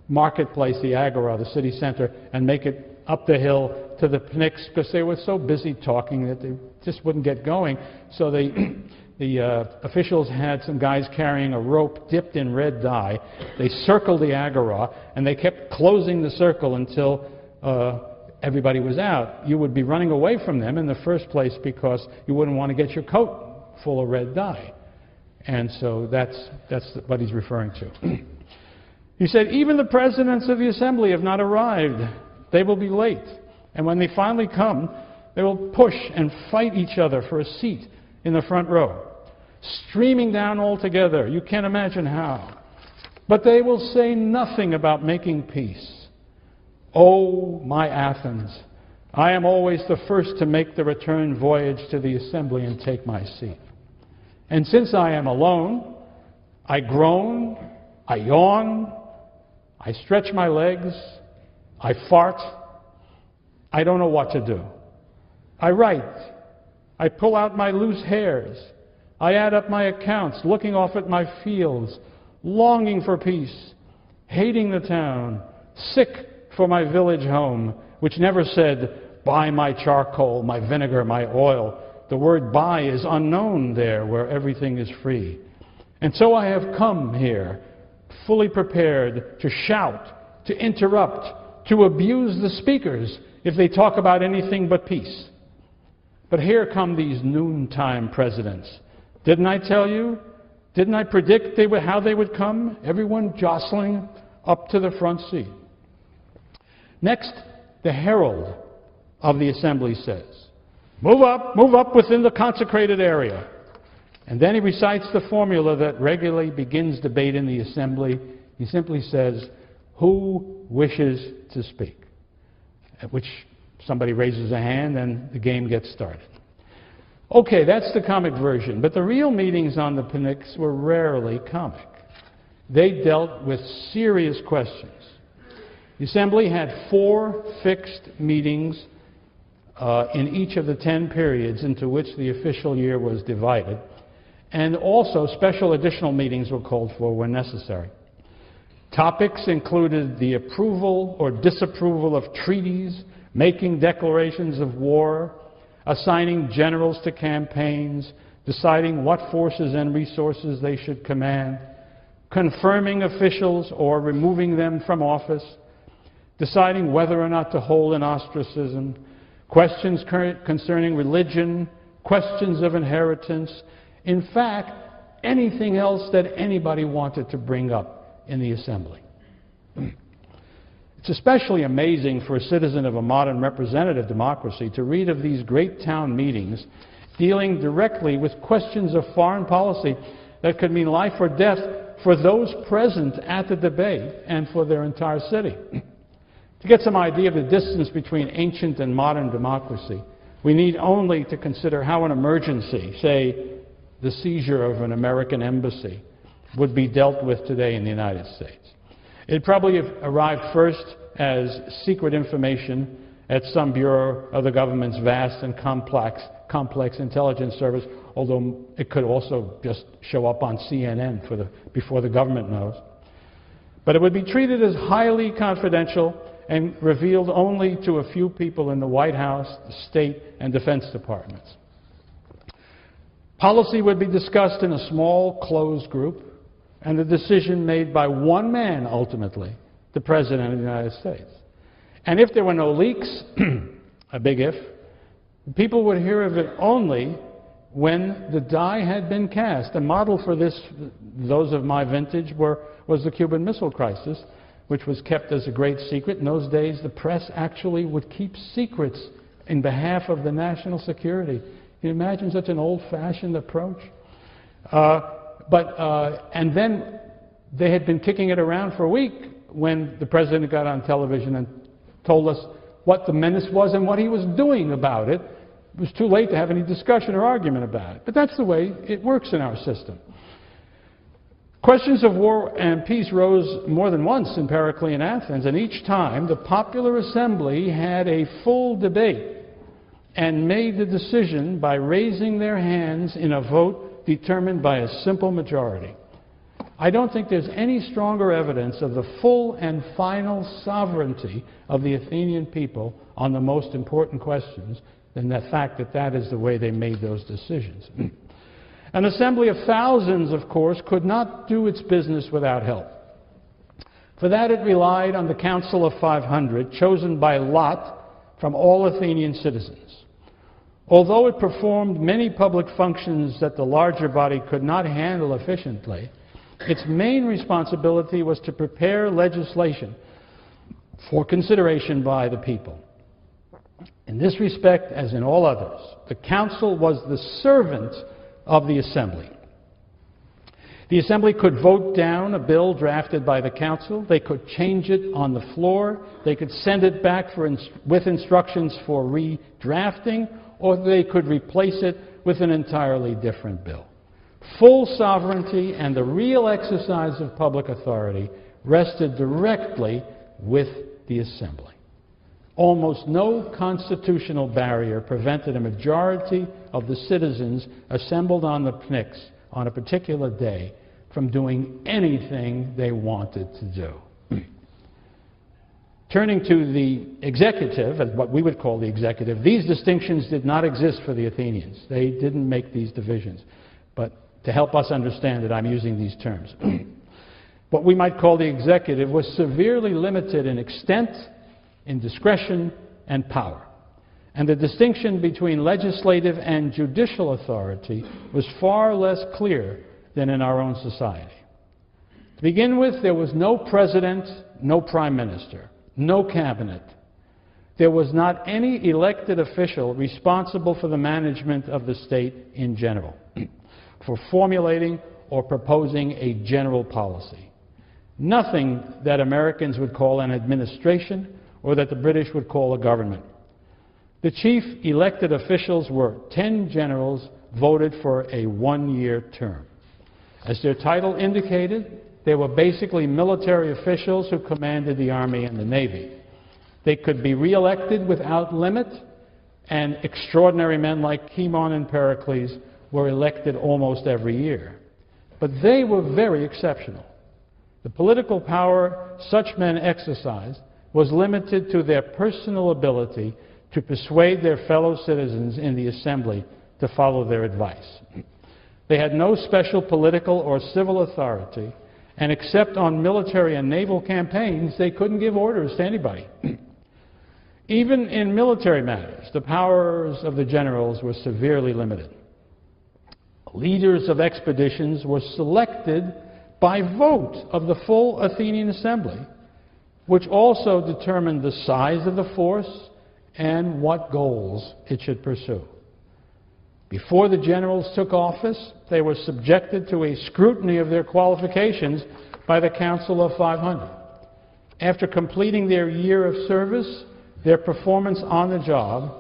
marketplace, the Agora, the city center, and make it up the hill to the Pnyx, because they were so busy talking that they just wouldn't get going. So the officials had some guys carrying a rope dipped in red dye. They circled the Agora, and they kept closing the circle until everybody was out. You would be running away from them in the first place because you wouldn't want to get your coat full of red dye. And so that's what he's referring to. He said, "Even the presidents of the assembly have not arrived. They will be late. And when they finally come, they will push and fight each other for a seat in the front row, streaming down all together. You can't imagine how. But they will say nothing about making peace. Oh, my Athens, I am always the first to make the return voyage to the assembly and take my seat. And since I am alone, I groan, I yawn, I stretch my legs, I fart. I don't know what to do. I write. I pull out my loose hairs. I add up my accounts, looking off at my fields, longing for peace, hating the town, sick for my village home, which never said, buy my charcoal, my vinegar, my oil. The word buy is unknown there where everything is free. And so I have come here, fully prepared to shout, to interrupt, to abuse the speakers if they talk about anything but peace. But here come these noontime presidents. Didn't I tell you? Didn't I predict how they would come? Everyone jostling up to the front seat. Next, the herald of the assembly says, move up within the consecrated area. And then he recites the formula that regularly begins debate in the assembly. He simply says, who wishes to speak? At which somebody raises a hand and the game gets started. Okay, that's the comic version, but the real meetings on the Pnyx were rarely comic. They dealt with serious questions. The assembly had 4 fixed meetings in each of the 10 periods into which the official year was divided, and also special additional meetings were called for when necessary. Topics included the approval or disapproval of treaties, making declarations of war, assigning generals to campaigns, deciding what forces and resources they should command, confirming officials or removing them from office, deciding whether or not to hold an ostracism, questions concerning religion, questions of inheritance, in fact, anything else that anybody wanted to bring up in the assembly. It's especially amazing for a citizen of a modern representative democracy to read of these great town meetings dealing directly with questions of foreign policy that could mean life or death for those present at the debate and for their entire city. To get some idea of the distance between ancient and modern democracy, we need only to consider how an emergency, say the seizure of an American embassy, would be dealt with today in the United States. It probably arrived first as secret information at some bureau of the government's vast and complex intelligence service, although it could also just show up on CNN before the government knows. But it would be treated as highly confidential and revealed only to a few people in the White House, the State, and Defense Departments. Policy would be discussed in a small, closed group, and the decision made by one man, ultimately, the President of the United States. And if there were no leaks, a big if, people would hear of it only when the die had been cast. A model for this, those of my vintage, was the Cuban Missile Crisis, which was kept as a great secret. In those days, the press actually would keep secrets in behalf of the national security. Can you imagine such an old-fashioned approach? And then they had been kicking it around for a week when the President got on television and told us what the menace was and what he was doing about it. It was too late to have any discussion or argument about it. But that's the way it works in our system. Questions of war and peace rose more than once in Periclean Athens, and each time the popular assembly had a full debate and made the decision by raising their hands in a vote determined by a simple majority. I don't think there's any stronger evidence of the full and final sovereignty of the Athenian people on the most important questions than the fact that that is the way they made those decisions. An assembly of thousands, of course, could not do its business without help. For that it relied on the Council of 500, chosen by lot from all Athenian citizens. Although it performed many public functions that the larger body could not handle efficiently, its main responsibility was to prepare legislation for consideration by the people. In this respect, as in all others, the council was the servant of the assembly. The assembly could vote down a bill drafted by the council. They could change it on the floor. They could send it back with instructions for redrafting, or they could replace it with an entirely different bill. Full sovereignty and the real exercise of public authority rested directly with the assembly. Almost no constitutional barrier prevented a majority of the citizens assembled on the Pnyx on a particular day from doing anything they wanted to do. Turning to the executive, as what we would call the executive, these distinctions did not exist for the Athenians. They didn't make these divisions. But to help us understand it, I'm using these terms. What we might call the executive was severely limited in extent, in discretion, and power. And the distinction between legislative and judicial authority was far less clear than in our own society. To begin with, there was no president, no prime minister, no cabinet. There was not any elected official responsible for the management of the state in general, for formulating or proposing a general policy. Nothing that Americans would call an administration or that the British would call a government. The chief elected officials were 10 generals voted for a one-year term. As their title indicated, they were basically military officials who commanded the Army and the Navy. They could be re-elected without limit, and extraordinary men like Cimon and Pericles were elected almost every year. But they were very exceptional. The political power such men exercised was limited to their personal ability to persuade their fellow citizens in the assembly to follow their advice. They had no special political or civil authority, and except on military and naval campaigns, they couldn't give orders to anybody. Even in military matters, the powers of the generals were severely limited. Leaders of expeditions were selected by vote of the full Athenian assembly, which also determined the size of the force and what goals it should pursue. Before the generals took office, they were subjected to a scrutiny of their qualifications by the Council of 500. After completing their year of service, their performance on the job,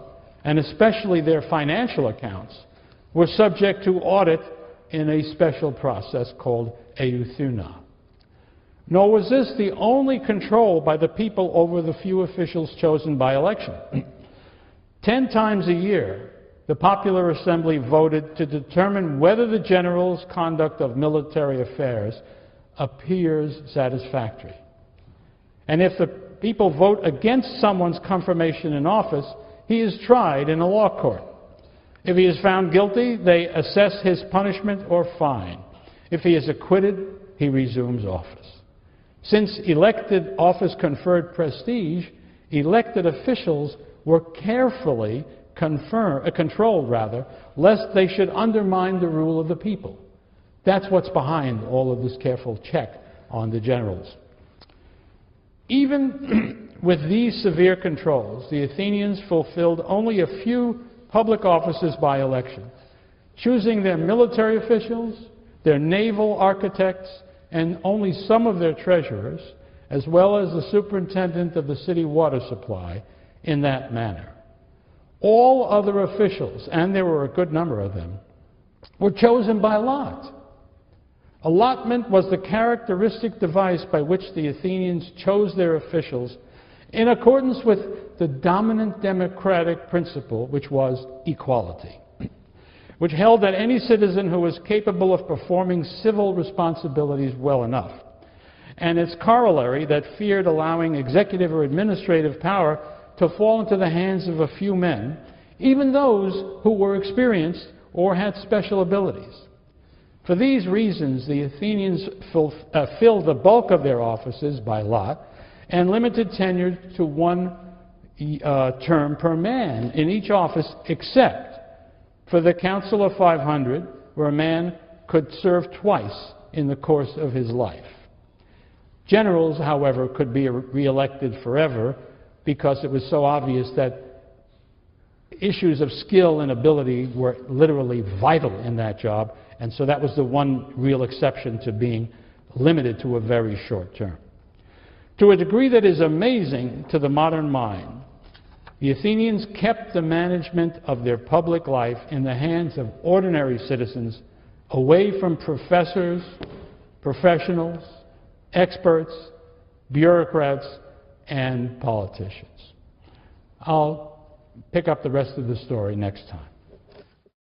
and especially their financial accounts, were subject to audit in a special process called euthuna. Nor was this the only control by the people over the few officials chosen by election. 10 times a year, the popular assembly voted to determine whether the general's conduct of military affairs appears satisfactory. And if the people vote against someone's confirmation in office, he is tried in a law court. If he is found guilty, they assess his punishment or fine. If he is acquitted, he resumes office. Since elected office conferred prestige, elected officials were carefully controlled, lest they should undermine the rule of the people. That's what's behind all of this careful check on the generals. Even with these severe controls, the Athenians fulfilled only a few public offices by election, choosing their military officials, their naval architects, and only some of their treasurers, as well as the superintendent of the city water supply, in that manner. All other officials, and there were a good number of them, were chosen by lot. Allotment was the characteristic device by which the Athenians chose their officials in accordance with the dominant democratic principle, which was equality, which held that any citizen who was capable of performing civil responsibilities well enough, and its corollary that feared allowing executive or administrative power to fall into the hands of a few men, even those who were experienced or had special abilities. For these reasons, the Athenians filled the bulk of their offices by lot and limited tenure to one term per man in each office, except for the Council of 500, where a man could serve twice in the course of his life. Generals, however, could be re-elected forever because it was so obvious that issues of skill and ability were literally vital in that job, and so that was the one real exception to being limited to a very short term. To a degree that is amazing to the modern mind, the Athenians kept the management of their public life in the hands of ordinary citizens, away from professors, professionals, experts, bureaucrats, and politicians. I'll pick up the rest of the story next time.